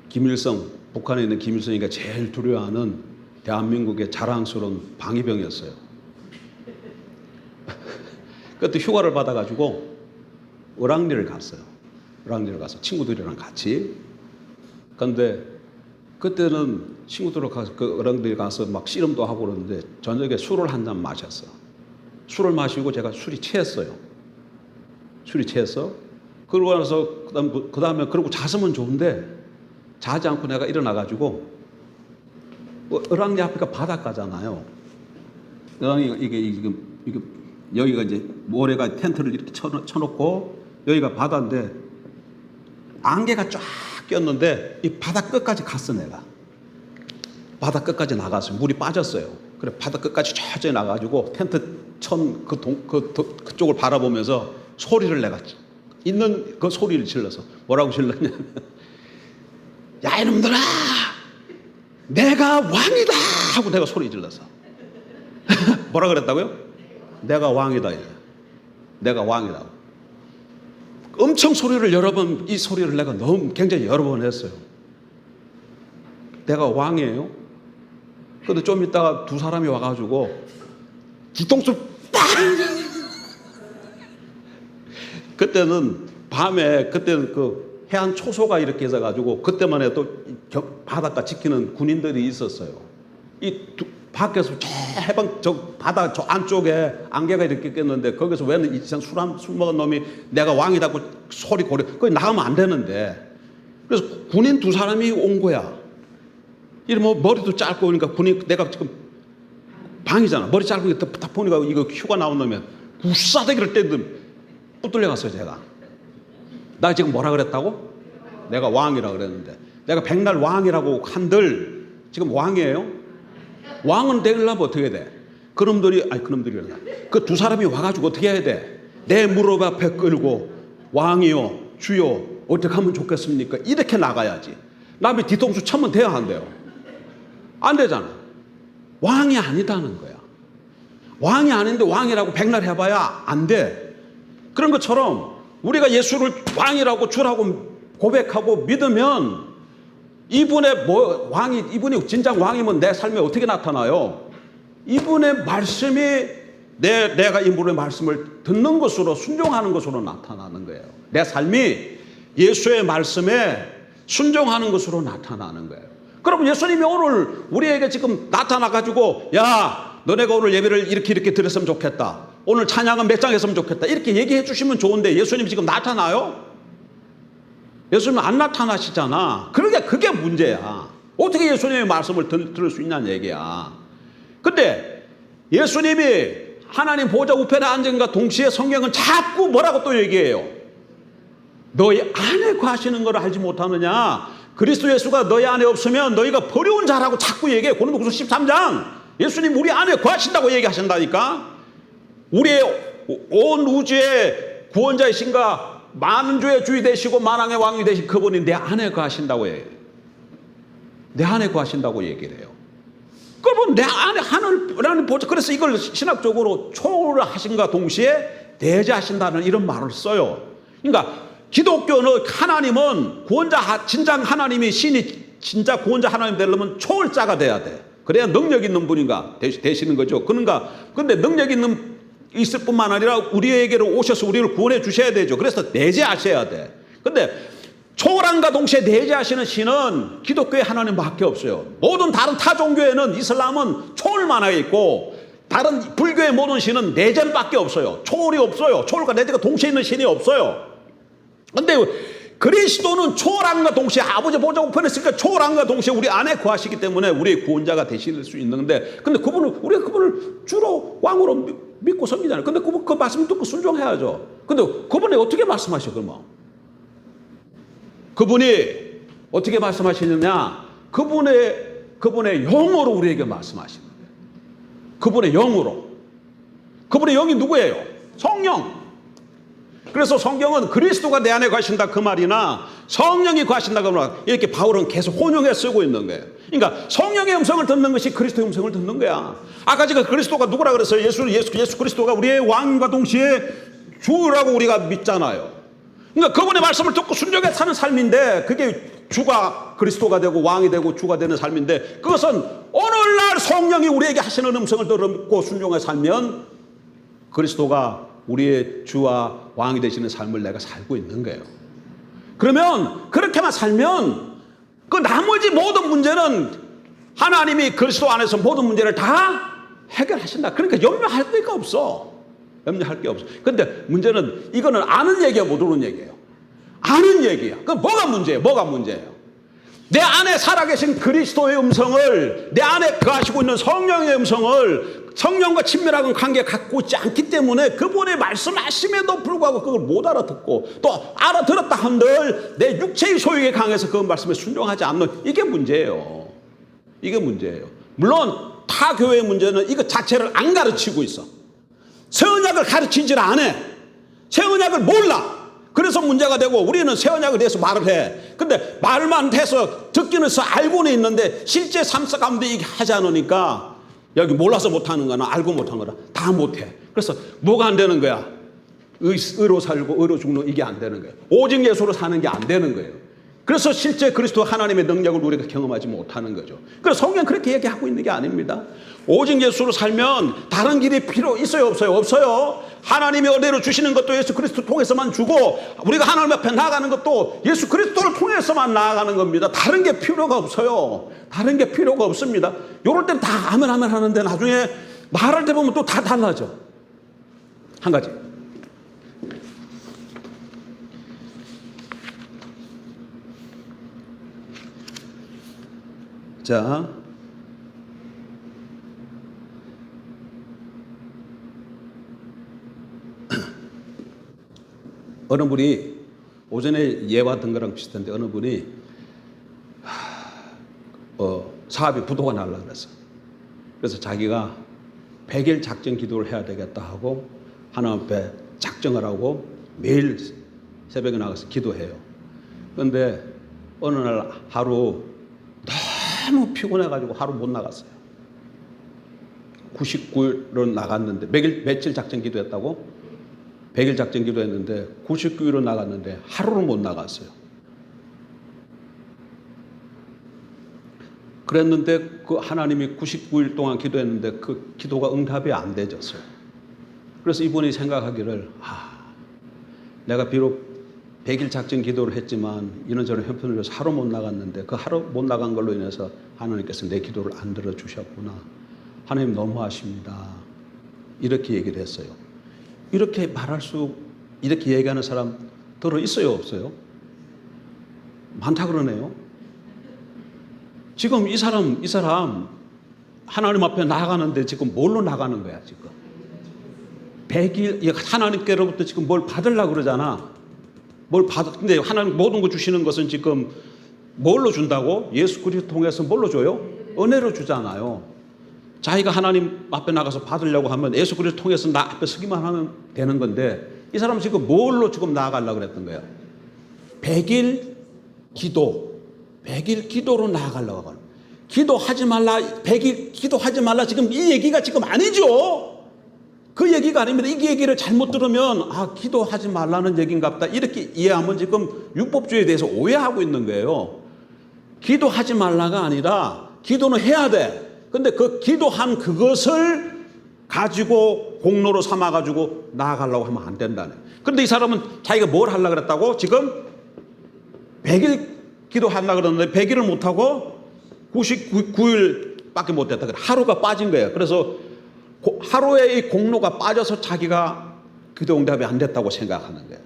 S1: 김일성, 북한에 있는 김일성이가 제일 두려워하는 대한민국의 자랑스러운 방위병이었어요. 그때 휴가를 받아가지고 을왕리를 갔어요. 을왕리를 가서 친구들이랑 같이. 그런데 그때는 친구들 가서 그 어른들이 가서 막 씨름도 하고 그러는데 저녁에 술을 한 잔 마셨어. 술을 마시고 제가 술이 취했어요. 술이 취해서 그러고 나서 그다음에 그러고 잤으면 좋은데 자지 않고 내가 일어나가지고 을왕리 앞에가 바닷가잖아요. 을왕리 이게 여기가 이제 모래가 텐트를 이렇게 쳐놓고 여기가 바다인데 안개가 쫙 꼈는데 이 바다 끝까지 갔어. 내가 바다 끝까지 나갔어요. 물이 빠졌어요. 그래 바다 끝까지 천천히 나가지고 텐트 천 그쪽을 바라보면서 소리를 내가 있는 그 소리를 질러서 뭐라고 질렀냐면 야 이놈들아 내가 왕이다 하고 내가 소리 질렀어. 뭐라 그랬다고요? 내가 왕이다. 내가 왕이다. 엄청 소리를 여러 번, 이 소리를 내가 너무 굉장히 여러 번 했어요. 내가 왕이에요? 근데 좀 있다가 두 사람이 와가지고 뒤통수 빡! 그때는 밤에 그때는 그 해안 초소가 이렇게 있어가지고 그때만 해도 바닷가 지키는 군인들이 있었어요. 밖에서 저 해방 저 바다 저 안쪽에 안개가 이렇게 꼈는데 거기서 왜 이상 술 먹은 놈이 내가 왕이라고 소리 고려 거기 나가면 안 되는데 그래서 군인 두 사람이 온 거야. 이러면 머리도 짧고 그러니까 군인 내가 지금 방이잖아. 머리 짧고 다 보니까 이거 휴가 나온 놈이 구사대기를 때리더니 붙들려 갔어요. 제가 나 지금 뭐라 그랬다고? 내가 왕이라 그랬는데 내가 백날 왕이라고 한들 지금 왕이에요? 왕은 되려면 어떻게 돼? 그놈들이 그 두 사람이 와가지고 어떻게 해야 돼? 내 무릎 앞에 끌고 왕이요 주요 어떻게 하면 좋겠습니까? 이렇게 나가야지. 남이 뒤통수 쳐면 돼야 안 돼요? 안 되잖아. 왕이 아니다는 거야. 왕이 아닌데 왕이라고 백날 해봐야 안 돼. 그런 것처럼 우리가 예수를 왕이라고 주라고 고백하고 믿으면 이분의 이분이 진짜 왕이면 내 삶에 어떻게 나타나요? 이분의 말씀이 내가 이분의 말씀을 듣는 것으로 순종하는 것으로 나타나는 거예요. 내 삶이 예수의 말씀에 순종하는 것으로 나타나는 거예요. 그럼 예수님이 오늘 우리에게 지금 나타나가지고 야 너네가 오늘 예배를 이렇게 드렸으면 좋겠다. 오늘 찬양은 몇 장 했으면 좋겠다. 이렇게 얘기해 주시면 좋은데 예수님 지금 나타나요? 예수님은 안 나타나시잖아. 그러니까 그게 문제야. 어떻게 예수님의 말씀을 들을 수 있냐는 얘기야. 근데 예수님이 하나님 보좌 우편에 앉은과 동시에 성경은 자꾸 뭐라고 또 얘기해요. 너희 안에 거하시는 걸 알지 못하느냐. 그리스도 예수가 너희 안에 없으면 너희가 버려온 자라고 자꾸 얘기해. 고린도후서 13장. 예수님 우리 안에 거하신다고 얘기하신다니까. 우리의 온 우주의 구원자이신가 많은 주의 주이 되시고 만왕의 왕이 되신 그분이 내 안에 거하신다고 해요. 내 안에 거하신다고 얘기를 해요. 그러면 내 안에 하나님 보좌. 그래서 이걸 신학적으로 초월하신과 동시에 내재하신다는 이런 말을 써요. 그러니까 기독교는 하나님은 구원자 진짜 하나님이 신이 진짜 구원자 하나님 되려면 초월자가 돼야 돼. 그래야 능력 있는 분인가 되시는 거죠. 그런가? 근데 능력 있을 뿐만 아니라 우리에게로 오셔서 우리를 구원해 주셔야 되죠. 그래서 내재하셔야 돼. 근데 초월함과 동시에 내재하시는 신은 기독교의 하나님밖에 없어요. 모든 다른 타 종교에는 이슬람은 초월만 하게 있고 다른 불교의 모든 신은 내재밖에 없어요. 초월이 없어요. 초월과 내재가 동시에 있는 신이 없어요. 근데 그리스도는 초월함과 동시에 아버지 보좌 우편에 있으니까 초월함과 동시에 우리 안에 거하시기 때문에 우리의 구원자가 되실 수 있는데 근데 우리가 그분을 주로 왕으로 믿고 섬기잖아요. 근데 그 말씀 듣고 순종해야죠. 근데 그분이 어떻게 말씀하셔 그러면? 그분이 어떻게 말씀하시느냐? 그분의 영으로 우리에게 말씀하시는 거예요. 그분의 영으로. 그분의 영이 누구예요? 성령. 그래서 성경은 그리스도가 내 안에 거하신다 그 말이나 성령이 거하신다 그 말 이렇게 바울은 계속 혼용해 쓰고 있는 거예요. 그러니까 성령의 음성을 듣는 것이 그리스도의 음성을 듣는 거야. 아까 제가 그리스도가 누구라 그랬어요? 예수 그리스도가 우리의 왕과 동시에 주라고 우리가 믿잖아요. 그러니까 그분의 말씀을 듣고 순종해 사는 삶인데 그게 주가 그리스도가 되고 왕이 되고 주가 되는 삶인데 그것은 오늘날 성령이 우리에게 하시는 음성을 듣고 순종해 살면 그리스도가 우리의 주와 왕이 되시는 삶을 내가 살고 있는 거예요. 그러면 그렇게만 살면 그 나머지 모든 문제는 하나님이 그리스도 안에서 모든 문제를 다 해결하신다. 그러니까 염려할 데가 없어. 염려할 게 없어. 근데 문제는 이거는 아는 얘기야, 모르는 얘기예요. 아는 얘기야. 그럼 뭐가 문제예요? 뭐가 문제예요? 내 안에 살아계신 그리스도의 음성을, 내 안에 거하시고 있는 성령의 음성을, 성령과 친밀한 관계 갖고 있지 않기 때문에 그분의 말씀하심에도 불구하고 그걸 못 알아듣고, 또 알아들었다 한들 내 육체의 소유에 강해서 그 말씀에 순종하지 않는, 이게 문제예요. 이게 문제예요. 물론 타 교회의 문제는 이거 자체를 안 가르치고 있어. 새 언약을 가르치질 않아. 새 언약을 몰라. 그래서 문제가 되고, 우리는 새 언약에 대해서 말을 해. 근데 말만 해서 듣기는 해서 알고는 있는데 실제 삶 가운데 이게 하지 않으니까, 여기 몰라서 못하는 거나 알고 못하는 거나 다 못해. 그래서 뭐가 안 되는 거야? 의로 살고 의로 죽는, 이게 안 되는 거예요. 오직 예수로 사는 게 안 되는 거예요. 그래서 실제 그리스도 하나님의 능력을 우리가 경험하지 못하는 거죠. 그래서 성경 그렇게 얘기하고 있는 게 아닙니다. 오직 예수로 살면 다른 길이 필요 있어요, 없어요? 없어요. 하나님의 은혜로 주시는 것도 예수 그리스도 통해서만 주고, 우리가 하나님 앞에 나아가는 것도 예수 그리스도를 통해서만 나아가는 겁니다. 다른 게 필요가 없어요. 다른 게 필요가 없습니다. 요럴 땐 다 아멘 아멘 하는데 나중에 말할 때 보면 또 다 달라져. 한 가지. 자, 어느 분이 오전에 예화던 거랑 비슷한데, 어느 분이 사업이 부도가 날라 그랬어. 그래서 자기가 100일 작정 기도를 해야 되겠다 하고 하나님 앞에 작정을 하고 매일 새벽에 나가서 기도해요. 그런데 어느 날 하루 너무 피곤해가지고 하루 못 나갔어요. 99일은 나갔는데, 며칠 작정 기도했다고? 100일 작정 기도했는데 99일은 나갔는데 하루는 못 나갔어요. 그랬는데 그 하나님이 99일 동안 기도했는데 그 기도가 응답이 안 되졌어요. 그래서 이분이 생각하기를, 내가 비록 100일 작정 기도를 했지만 이런저런 형편을 위해서 하루 못 나갔는데, 그 하루 못 나간 걸로 인해서 하나님께서 내 기도를 안 들어주셨구나. 하나님 너무하십니다. 이렇게 얘기를 했어요. 이렇게 이렇게 얘기하는 사람 들어 있어요, 없어요? 많다 그러네요. 지금 이 사람 하나님 앞에 나아가는데 지금 뭘로 나가는 거야, 지금? 100일, 하나님께로부터 지금 뭘 받으려고 그러잖아. 근데 하나님 모든 거 주시는 것은 지금 뭘로 준다고? 예수 그리스도 통해서 뭘로 줘요? 은혜로 주잖아요. 자기가 하나님 앞에 나가서 받으려고 하면 예수 그리스도 통해서 나 앞에 서기만 하면 되는 건데, 이 사람은 지금 뭘로 지금 나아가려고 그랬던 거예요? 100일 기도로 나아가려고 하는. 기도하지 말라, 100일 기도하지 말라, 지금 이 얘기가 지금 아니죠. 그 얘기가 아닙니다. 이 얘기를 잘못 들으면 기도하지 말라는 얘기인가 보다, 이렇게 이해하면 지금 율법주의에 대해서 오해하고 있는 거예요. 기도하지 말라가 아니라 기도는 해야 돼. 근데 그 기도한 그것을 가지고 공로로 삼아가지고 나아가려고 하면 안 된다네. 그런데 이 사람은 자기가 뭘 하려고 그랬다고? 지금 100일 기도하려고 그랬는데 100일을 못하고 99일밖에 못했다. 하루가 빠진 거예요. 그래서 하루의 이 공로가 빠져서 자기가 기도 응답이 안 됐다고 생각하는 거예요.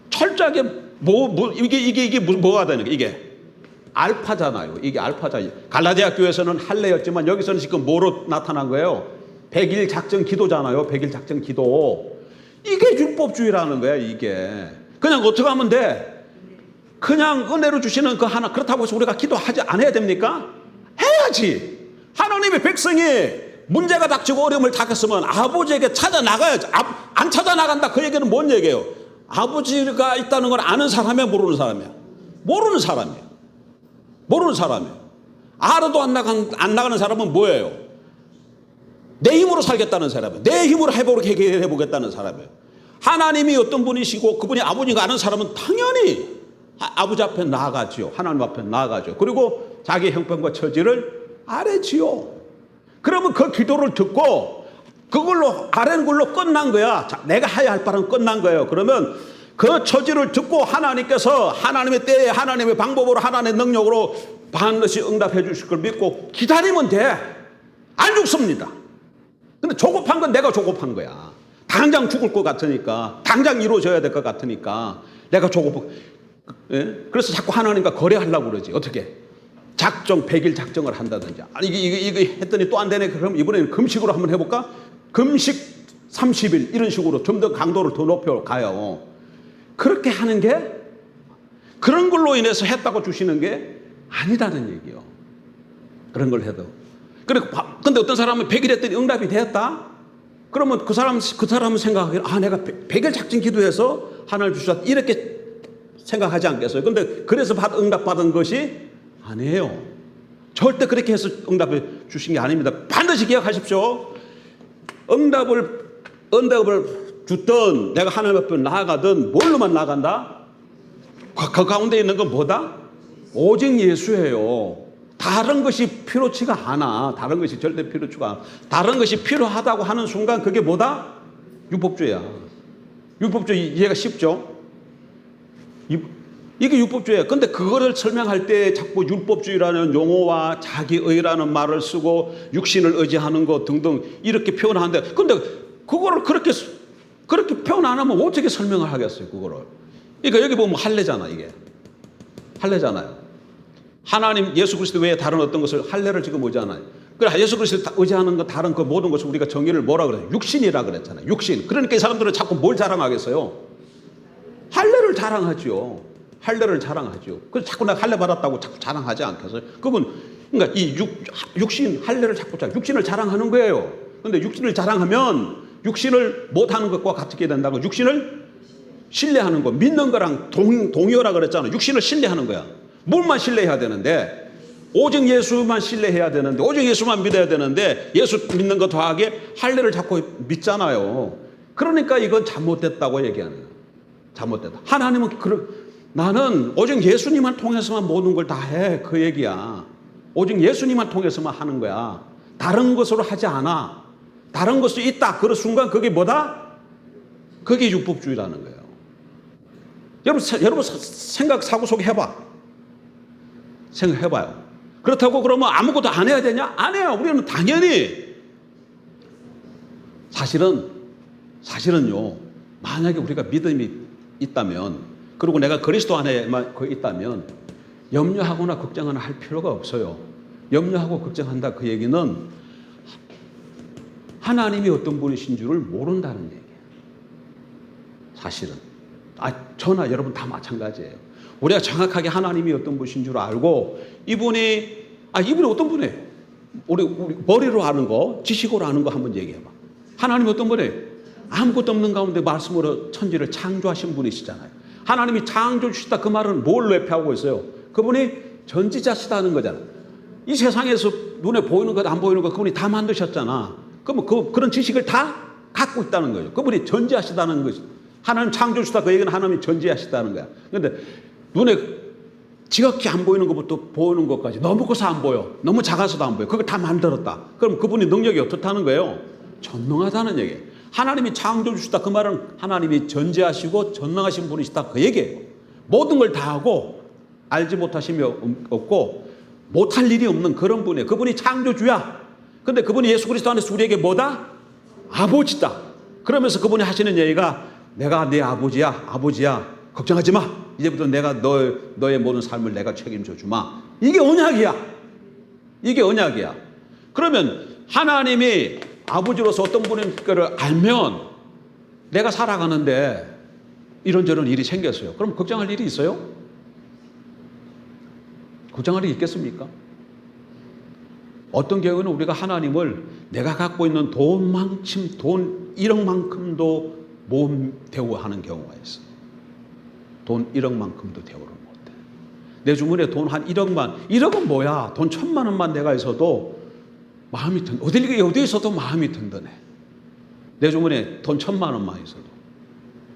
S1: 철저하게 이게 뭐가 되는 거예요? 이게 알파잖아요. 이게 알파잖아요. 갈라디아 교회에서는 할례였지만 여기서는 지금 뭐로 나타난 거예요? 100일 작정 기도잖아요. 100일 작정 기도. 이게 율법주의라는 거야, 이게. 그냥 어떻게 하면 돼? 그냥 은혜로 주시는 그 하나, 그렇다고 해서 우리가 기도하지 않아야 됩니까? 해야지. 하나님의 백성이 문제가 닥치고 어려움을 닥쳤으면 아버지에게 찾아 나가야지. 안 찾아 나간다, 그 얘기는 뭔 얘기예요? 아버지가 있다는 걸 아는 사람이야, 모르는 사람이야? 모르는 사람이야. 모르는 사람이에요. 알아도 안 나가는 사람은 뭐예요? 내 힘으로 살겠다는 사람이에요. 내 힘으로 해보겠다는 사람이에요. 하나님이 어떤 분이시고 그분이 아버지가 아는 사람은 당연히 아버지 앞에 나아가지요. 하나님 앞에 나아가죠. 그리고 자기 형편과 처지를 아뢰지요. 그러면 그 기도를 듣고 그걸로 아뢰는 걸로 끝난 거야. 자, 내가 해야 할 바는 끝난 거예요. 그러면 그 처지를 듣고 하나님께서 하나님의 때에 하나님의 방법으로 하나님의 능력으로 반드시 응답해 주실 걸 믿고 기다리면 돼. 안 죽습니다. 근데 조급한 건 내가 조급한 거야. 당장 죽을 것 같으니까, 당장 이루어져야 될 것 같으니까 내가 조급한. 예? 그래서 자꾸 하나님과 거래하려고 그러지. 어떻게? 작정, 100일 작정을 한다든지. 아니, 이거 했더니 또 안 되네. 그럼 이번에는 금식으로 한번 해볼까? 금식 30일 이런 식으로 좀 더 강도를 더 높여가요. 그렇게 하는 게 그런 걸로 인해서 했다고 주시는 게 아니다는 얘기요. 그런 걸 해도. 근데 어떤 사람은 100일 했더니 응답이 됐다? 그러면 그 사람은 생각하기를, 내가 100일 작정 기도해서 하나님 주셨다. 이렇게 생각하지 않겠어요? 근데 그래서 응답 받은 것이 아니에요. 절대 그렇게 해서 응답을 주신 게 아닙니다. 반드시 기억하십시오. 응답을 주든 내가 하나님 앞에 나아가든 뭘로만 나아간다? 그 가운데 있는 건 뭐다? 오직 예수예요. 다른 것이 필요치가 않아. 다른 것이 절대 필요치가 않아. 다른 것이 필요하다고 하는 순간 그게 뭐다? 율법주의야. 율법주의 이해가 쉽죠? 이게 율법주의예요. 근데 그거를 설명할 때 자꾸 율법주의라는 용어와 자기의라는 말을 쓰고 육신을 의지하는 것 등등 이렇게 표현하는데, 근데 그거를 그렇게 표현 안 하면 어떻게 설명을 하겠어요, 그거를. 그러니까 여기 보면 할례잖아, 이게. 할례잖아요. 하나님 예수 그리스도 외에 다른 어떤 것을 할례를 지금 의지하나요? 그래, 예수 그리스도 의지하는 것 다른 그 모든 것을 우리가 정의를 뭐라 그래요? 육신이라 그랬잖아요. 육신. 그러니까 이 사람들은 자꾸 뭘 자랑하겠어요? 할례를 자랑하죠. 할례를 자랑하죠. 그래서 자꾸 내가 할례 받았다고 자꾸 자랑하지 않겠어요? 그러니까 이 육신 할례를 자꾸 육신을 자랑하는 거예요. 그런데 육신을 자랑하면 육신을 못하는 것과 같게 된다고. 육신을 신뢰하는 거, 믿는 거랑 동의어라 그랬잖아요. 육신을 신뢰하는 거야. 뭘만 신뢰해야 되는데, 오직 예수만 신뢰해야 되는데, 오직 예수만 믿어야 되는데, 예수 믿는 것 더하게 할례를 자꾸 믿잖아요. 그러니까 이건 잘못됐다고 얘기하는 거예요. 잘못됐다. 하나님은 나는 오직 예수님만 통해서만 모든 걸 다 해. 그 얘기야. 오직 예수님만 통해서만 하는 거야. 다른 것으로 하지 않아. 다른 것이 있다. 그 순간 그게 뭐다? 그게 율법주의라는 거예요. 여러분 사고 속 해봐. 생각해봐요. 그렇다고 그러면 아무것도 안 해야 되냐? 안 해요. 우리는 당연히. 사실은요, 만약에 우리가 믿음이 있다면, 그리고 내가 그리스도 안에만 있다면 염려하거나 걱정하거나 할 필요가 없어요. 염려하고 걱정한다, 그 얘기는 하나님이 어떤 분이신 줄을 모른다는 얘기예요. 사실은. 저나 여러분 다 마찬가지예요. 우리가 정확하게 하나님이 어떤 분이신 줄 알고, 이분이 어떤 분이에요? 우리 머리로 아는 거, 지식으로 아는 거 한번 얘기해봐. 하나님이 어떤 분이에요? 아무것도 없는 가운데 말씀으로 천지를 창조하신 분이시잖아요. 하나님이 창조해 주시다, 그 말은 뭘 내포하고 있어요? 그분이 전지자시다는 거잖아요. 이 세상에서 눈에 보이는 것, 안 보이는 것, 그분이 다 만드셨잖아. 그러면 그런 지식을 다 갖고 있다는 거예요. 그분이 전지하시다는 것이. 하나님 창조해 주시다, 그 얘기는 하나님이 전지하시다는 거야. 그런데 눈에 지각히 안 보이는 것부터 보이는 것까지, 너무 커서 안 보여, 너무 작아서도 안 보여, 그걸 다 만들었다. 그럼 그분이 능력이 어떻다는 거예요? 전능하다는 얘기예요. 하나님이 창조해 주시다, 그 말은 하나님이 전지하시고 전능하신 분이시다, 그 얘기예요. 모든 걸 다 하고 알지 못하심이 없고 못할 일이 없는 그런 분이에요. 그분이 창조주야. 근데 그분이 예수 그리스도 안에서 우리에게 뭐다? 아버지다. 그러면서 그분이 하시는 얘기가, 내가 네 아버지야. 걱정하지 마. 이제부터 내가 너의 모든 삶을 내가 책임져 주마. 이게 언약이야. 그러면 하나님이 아버지로서 어떤 분인 거를 알면 내가 살아가는데 이런저런 일이 생겼어요. 그럼 걱정할 일이 있어요? 걱정할 일이 있겠습니까? 어떤 경우는 우리가 하나님을 내가 갖고 있는 돈 1억만큼도 못 대우하는 경우가 있어요. 돈 1억만큼도 대우를 못해. 내 주머니에 돈 한 1억만, 1억은 뭐야? 돈 1,000만 원만 내가 있어도 마음이 어디 있어도 마음이 든든해. 내 주머니에 돈 1,000만 원만 있어도.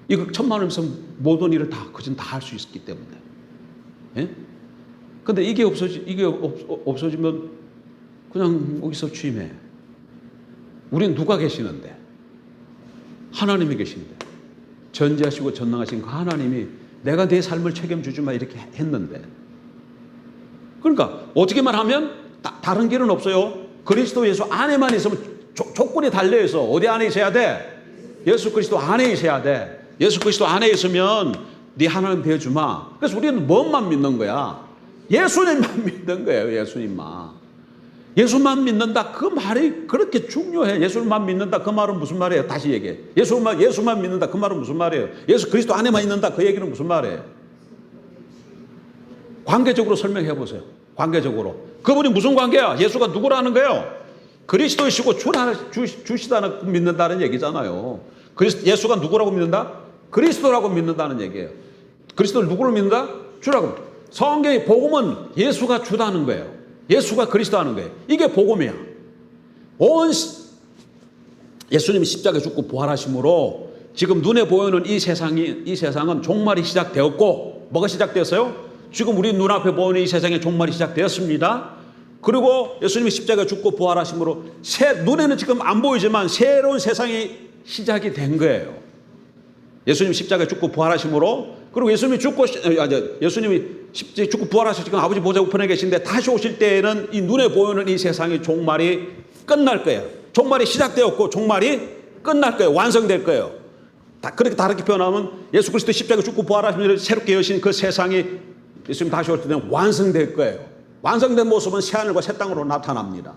S1: 이거 1,000만 원 있으면 모든 일을 다 할 수 있기 때문에. 예? 근데 이게 없어지면 그냥 여기서 취임해. 우리는 누가 계시는데? 하나님이 계신데. 전지하시고 전능하신 그 하나님이 내가 내 삶을 책임주지마 이렇게 했는데, 그러니까 어떻게만 하면 다른 길은 없어요. 그리스도 예수 안에만 있으면 조건이 달려 있어. 어디 안에 있어야 돼? 예수 그리스도 안에 있어야 돼. 예수 그리스도 안에 있으면 네 하나님 대주마. 그래서 우리는 뭐만 믿는 거야? 예수님만 믿는 거예요. 예수님만. 예수만 믿는다 그 말이 그렇게 중요해. 예수만 믿는다 그 말은 무슨 말이에요? 다시 얘기해. 예수만 믿는다 그 말은 무슨 말이에요? 예수 그리스도 안에만 있는다 그 얘기는 무슨 말이에요? 관계적으로 설명해 보세요. 관계적으로. 그분이 무슨 관계야? 예수가 누구라는 거예요? 그리스도이시고 주시다는 믿는다는 얘기잖아요. 예수가 누구라고 믿는다? 그리스도라고 믿는다는 얘기예요. 그리스도를 누구로 믿는다? 주라고. 성경의 복음은 예수가 주다는 거예요. 예수가 그리스도라는 거예요. 이게 복음이야. 예수님이 십자가에 죽고 부활하심으로 지금 눈에 보이는 이 세상은 종말이 시작되었고, 뭐가 시작되었어요? 지금 우리 눈앞에 보이는 이 세상의 종말이 시작되었습니다. 그리고 예수님이 십자가에 죽고 부활하심으로 눈에는 지금 안 보이지만 새로운 세상이 시작이 된 거예요. 예수님이 십자가에 죽고 부활하심으로, 그리고 예수님이 죽고 부활하셔서 지금 아버지 보좌 우편에 계신데 다시 오실 때에는 이 눈에 보이는 이 세상의 종말이 끝날 거예요. 종말이 시작되었고 종말이 끝날 거예요. 완성될 거예요. 그렇게 다르게 표현하면 예수 그리스도 십자가에 죽고 부활하시면 새롭게 여신 그 세상이 예수님 다시 올 때는 완성될 거예요. 완성된 모습은 새하늘과 새 땅으로 나타납니다.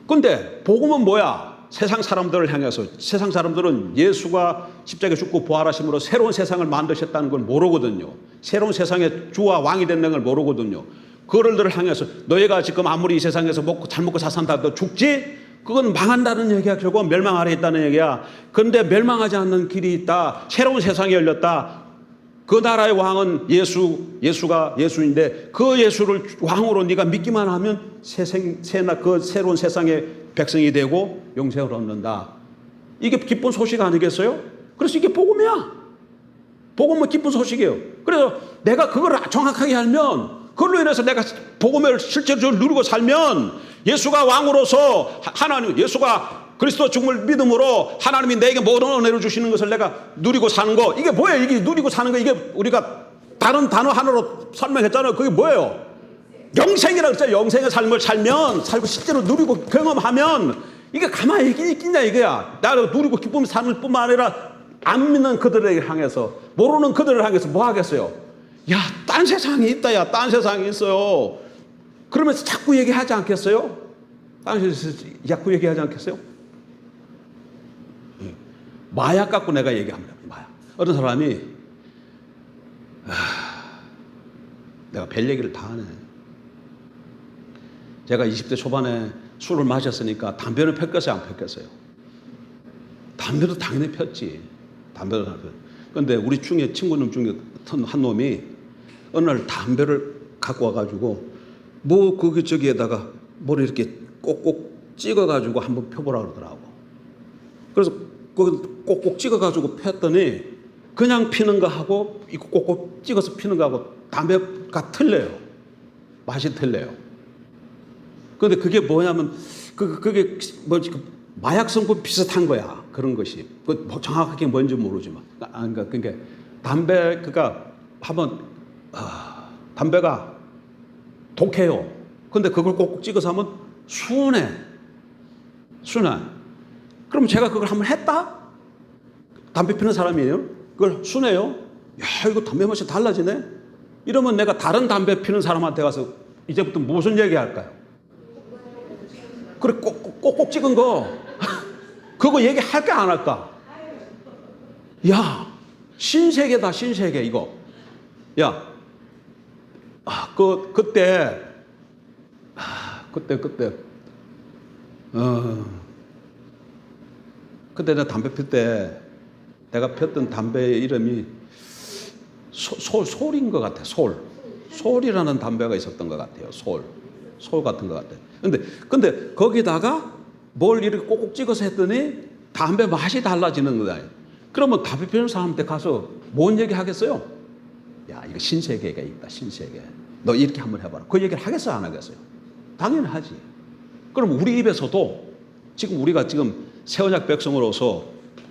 S1: 근데 복음은 뭐야? 세상 사람들을 향해서, 세상 사람들은 예수가 십자가에 죽고 부활하심으로 새로운 세상을 만드셨다는 걸 모르거든요. 새로운 세상의 주와 왕이 된다는 걸 모르거든요. 그들을 향해서 너희가 지금 아무리 이 세상에서 잘 먹고 잘 산다도 죽지? 그건 망한다는 얘기야. 결국 멸망 아래 있다는 얘기야. 그런데 멸망하지 않는 길이 있다. 새로운 세상이 열렸다. 그 나라의 왕은 예수가 예수인데 그 예수를 왕으로 네가 믿기만 하면 그 새로운 세상의 백성이 되고 영생을 얻는다. 이게 기쁜 소식 아니겠어요? 그래서 이게 복음이야. 복음은 기쁜 소식이에요. 그래서 내가 그걸 정확하게 알면, 그걸로 인해서 내가 복음을 실제로 누리고 살면, 예수가 왕으로서 예수가 그리스도 죽음을 믿음으로 하나님이 내게 모든 은혜를 주시는 것을 내가 누리고 사는 거, 이게 뭐예요? 이게 누리고 사는 거, 이게 우리가 다른 단어 하나로 설명했잖아요. 그게 뭐예요? 영생이라고 했잖아요. 영생의 삶을 살고 실제로 누리고 경험하면 이게 가만히 있겠냐 이거야. 나도 누리고 기쁨 사는 뿐만 아니라 안 믿는 그들에게 향해서, 모르는 그들을 향해서 뭐 하겠어요? 야, 딴 세상이 있다. 야, 딴 세상이 있어요. 그러면서 자꾸 얘기하지 않겠어요? 딴 세상에서 자꾸 얘기하지 않겠어요? 마약 갖고 내가 얘기합니다. 마약. 어떤 사람이 내가 별 얘기를 다 하네. 제가 20대 초반에 술을 마셨으니까 담배는 폈겠어요? 안 폈겠어요? 담배도 당연히 폈지. 담배도 다 폈. 그런데 우리 중에 친구놈 중에 한 놈이 어느 날 담배를 갖고 와가지고 저기에다가 뭘 이렇게 꼭꼭 찍어가지고 한번 펴보라 그러더라고. 그래서 꼭꼭 찍어가지고 폈더니 그냥 피는 거하고 이거 꼭꼭 찍어서 피는 거하고 담배가 틀려요. 맛이 틀려요. 그런데 그게 뭐냐면 그게 마약 성분 비슷한 거야. 그런 것이. 정확하게 뭔지 모르지만. 그러니까 담배가 독해요. 근데 그걸 꼭꼭 찍어서 하면 순해. 그럼 제가 그걸 한번 했다? 담배 피는 사람이에요. 그걸 순해요. 야, 이거 담배 맛이 달라지네. 이러면 내가 다른 담배 피는 사람한테 가서 이제부터 무슨 얘기 할까요? 그래, 꼭꼭 찍은 거. 그거 얘기할까 안 할까? 야, 신세계다, 신세계, 이거. 야, 그때 내가 담배 필 때, 내가 폈던 담배의 이름이 솔인 것 같아. 솔이라는 담배가 있었던 것 같아요. 솔 같은 것 같아. 근데 거기다가 뭘 이렇게 꼭꼭 찍어서 했더니 담배 맛이 달라지는 거다. 그러면 담배 피우는 사람한테 가서 뭔 얘기 하겠어요? 야, 이거 신세계가 있다, 신세계. 너 이렇게 한번 해봐라. 그 얘기를 하겠어요, 안 하겠어요? 당연히 하지. 그럼 우리 입에서도 우리가 새 언약 백성으로서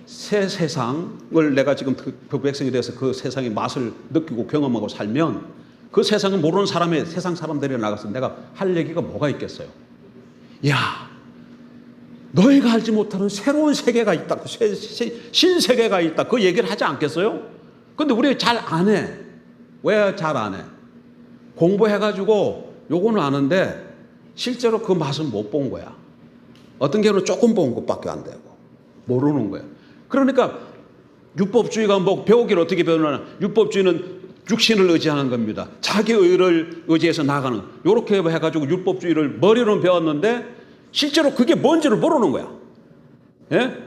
S1: 새 세상을 내가 지금 그 백성이 돼서 그 세상의 맛을 느끼고 경험하고 살면 그 세상을 모르는 사람의 세상 사람들이 나가서 내가 할 얘기가 뭐가 있겠어요? 야, 너희가 알지 못하는 새로운 세계가 있다. 신세계가 있다. 그 얘기를 하지 않겠어요? 근데 우리 잘 안 해. 왜 잘 안 해? 공부해가지고 요거는 아는데 실제로 그 맛은 못 본 거야. 어떤 경우는 조금 본 것밖에 안 되고 모르는 거예요. 그러니까 율법주의가 뭐 배우기를 어떻게 배우느냐. 율법주의는 육신을 의지하는 겁니다. 자기 의를 의지해서 나가는. 이렇게 해가지고 율법주의를 머리로는 배웠는데 실제로 그게 뭔지를 모르는 거야. 예?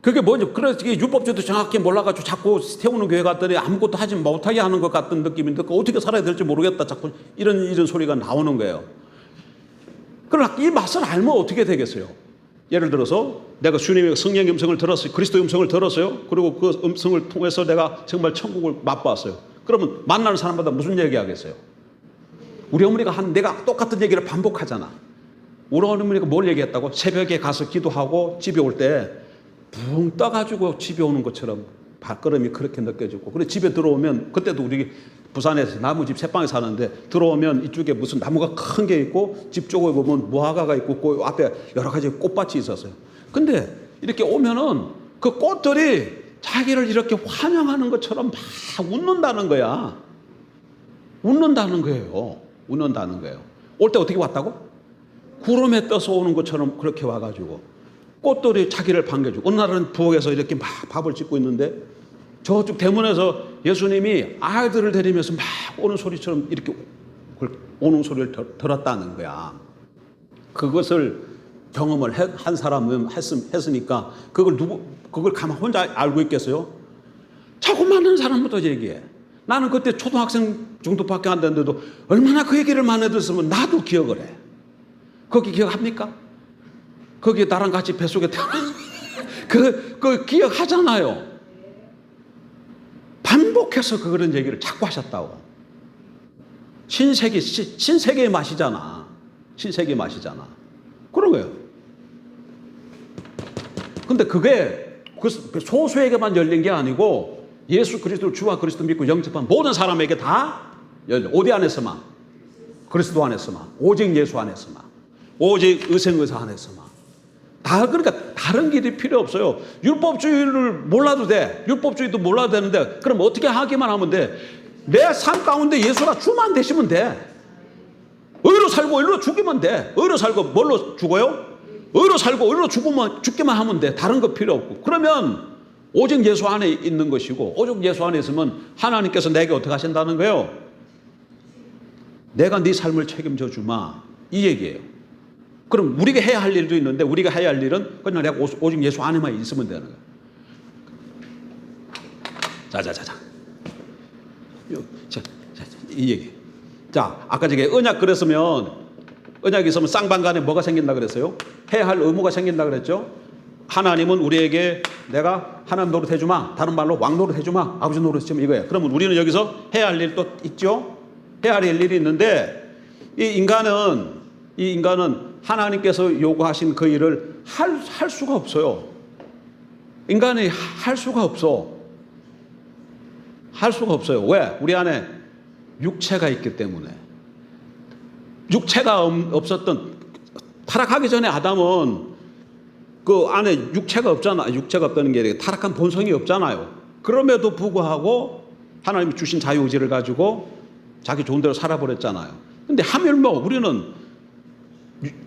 S1: 그게 뭔지. 그래서 율법주의도 정확히 몰라가지고 자꾸 세우는 교회 갔더니 아무것도 하지 못하게 하는 것 같은 느낌인데 어떻게 살아야 될지 모르겠다. 자꾸 이런 소리가 나오는 거예요. 그러나 이 맛을 알면 어떻게 되겠어요? 예를 들어서 내가 주님의 성령의 음성을 들었어요. 그리스도의 음성을 들었어요. 그리고 그 음성을 통해서 내가 정말 천국을 맛봤어요. 그러면 만나는 사람마다 무슨 얘기 하겠어요? 우리 어머니가 내가 똑같은 얘기를 반복하잖아. 우리 어머니가 뭘 얘기했다고? 새벽에 가서 기도하고 집에 올 때 붕 떠가지고 집에 오는 것처럼 발걸음이 그렇게 느껴지고, 그래 집에 들어오면, 그때도 우리 부산에서 나무집 새방에 사는데 들어오면 이쪽에 무슨 나무가 큰 게 있고 집 쪽에 보면 무화과가 있고 그 앞에 여러 가지 꽃밭이 있었어요. 근데 이렇게 오면은 그 꽃들이 자기를 이렇게 환영하는 것처럼 막 웃는다는 거야. 웃는다는 거예요. 웃는다는 거예요. 올 때 어떻게 왔다고? 구름에 떠서 오는 것처럼 그렇게 와가지고 꽃들이 자기를 반겨주고, 어느 날은 부엌에서 이렇게 막 밥을 짓고 있는데 저쪽 대문에서 예수님이 아이들을 데리면서 막 오는 소리처럼 이렇게 오는 소리를 들었다는 거야. 그것을 경험을 한 사람은 했으니까 그걸 가만 혼자 알고 있겠어요? 자꾸 만나는 사람부터 얘기해. 나는 그때 초등학생 정도밖에 안 됐는데도 얼마나 그 얘기를 많이 들었으면 나도 기억을 해. 거기 기억합니까? 거기 나랑 같이 뱃속에 태어난 그 기억하잖아요. 반복해서 그런 얘기를 자꾸 하셨다고. 신세계의 맛이잖아. 신세계의 맛이잖아. 그런 거예요. 근데 그게 소수에게만 열린 게 아니고 예수 그리스도 주와 그리스도 믿고 영접한 모든 사람에게 다 열려. 어디 안에서만? 그리스도 안에서만. 오직 예수 안에서만. 오직 의생의사 안에서만. 그러니까 다른 길이 필요 없어요. 율법주의를 몰라도 돼. 율법주의도 몰라도 되는데 그럼 어떻게 하기만 하면 돼. 내 삶 가운데 예수가 주만 되시면 돼. 의로 살고 의로 죽이면 돼. 의로 살고 뭘로 죽어요? 의로 살고 의로 죽기만 하면 돼. 다른 거 필요 없고. 그러면 오직 예수 안에 있는 것이고, 오직 예수 안에 있으면 하나님께서 내게 어떻게 하신다는 거예요? 내가 네 삶을 책임져 주마. 이 얘기예요. 그럼 우리가 해야 할 일도 있는데 우리가 해야 할 일은 그냥 내가 오직 예수 안에만 있으면 되는 거예요. 자. 이 얘기. 자, 아까 저게 언약 그랬으면, 언약이 있으면 쌍방간에 뭐가 생긴다 그랬어요? 해야 할 의무가 생긴다 그랬죠? 하나님은 우리에게 내가 하나님 노릇 해주마. 다른 말로 왕 노릇 해주마. 아버지 노릇 해주마. 이거예요. 그러면 우리는 여기서 해야 할 일도 있죠? 해야 할 일이 있는데 이 인간은 하나님께서 요구하신 그 일을 할 수가 없어요. 인간이 할 수가 없어. 할 수가 없어요. 왜? 우리 안에 육체가 있기 때문에. 육체가 없었던, 타락하기 전에 아담은 그 안에 육체가 없잖아. 육체가 없다는 게 타락한 본성이 없잖아요. 그럼에도 불구하고 하나님이 주신 자유의지를 가지고 자기 좋은 대로 살아버렸잖아요. 근데 하물며 우리는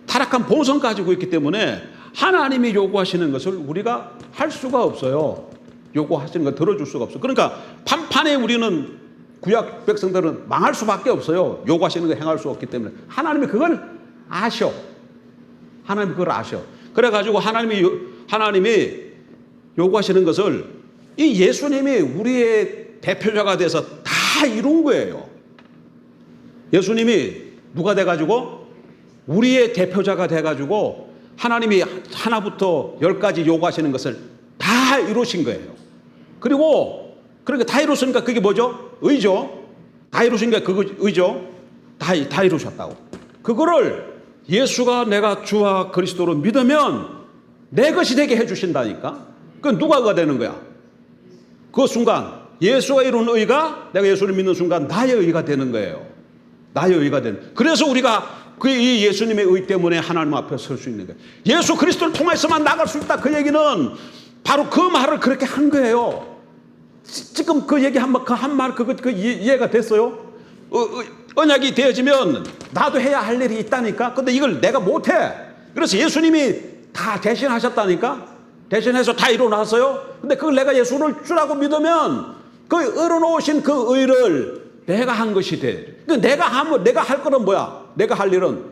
S1: 타락한 본성 가지고 있기 때문에 하나님이 요구하시는 것을 우리가 할 수가 없어요. 요구하시는 걸 들어줄 수가 없어요. 그러니까 판판에 우리는 구약 백성들은 망할 수밖에 없어요. 요구하시는 걸 행할 수 없기 때문에. 하나님이 그걸 아셔. 하나님이 그걸 아셔. 그래가지고 하나님이 요구하시는 것을 이 예수님이 우리의 대표자가 돼서 다 이룬 거예요. 예수님이 누가 돼가지고? 우리의 대표자가 돼가지고 하나님이 하나부터 10까지 요구하시는 것을 다 이루신 거예요. 그리고 그러니까 다 이루셨으니까 그게 뭐죠? 의죠. 다 이루신 게 그거 의죠. 다 이루셨다고. 그거를 예수가 내가 주와 그리스도로 믿으면 내 것이 되게 해주신다니까. 그건 누가 되는 거야? 그 순간 예수가 이룬 의가 내가 예수를 믿는 순간 나의 의가 되는 거예요. 나의 의가 되는. 그래서 우리가 이 예수님의 의 때문에 하나님 앞에 설 수 있는 거예요. 예수 그리스도를 통해서만 나갈 수 있다. 그 얘기는 바로 그 말을 그렇게 한 거예요. 지금 그 얘기 한 말 이해가 됐어요? 언약이 되어지면 나도 해야 할 일이 있다니까. 근데 이걸 내가 못해. 그래서 예수님이 다 대신하셨다니까. 대신해서 다 이루어놨어요. 근데 그걸 내가 예수를 주라고 믿으면 그 이루어놓으신 그 의를 내가 한 것이 돼. 내가 할 거는 뭐야? 내가 할 일은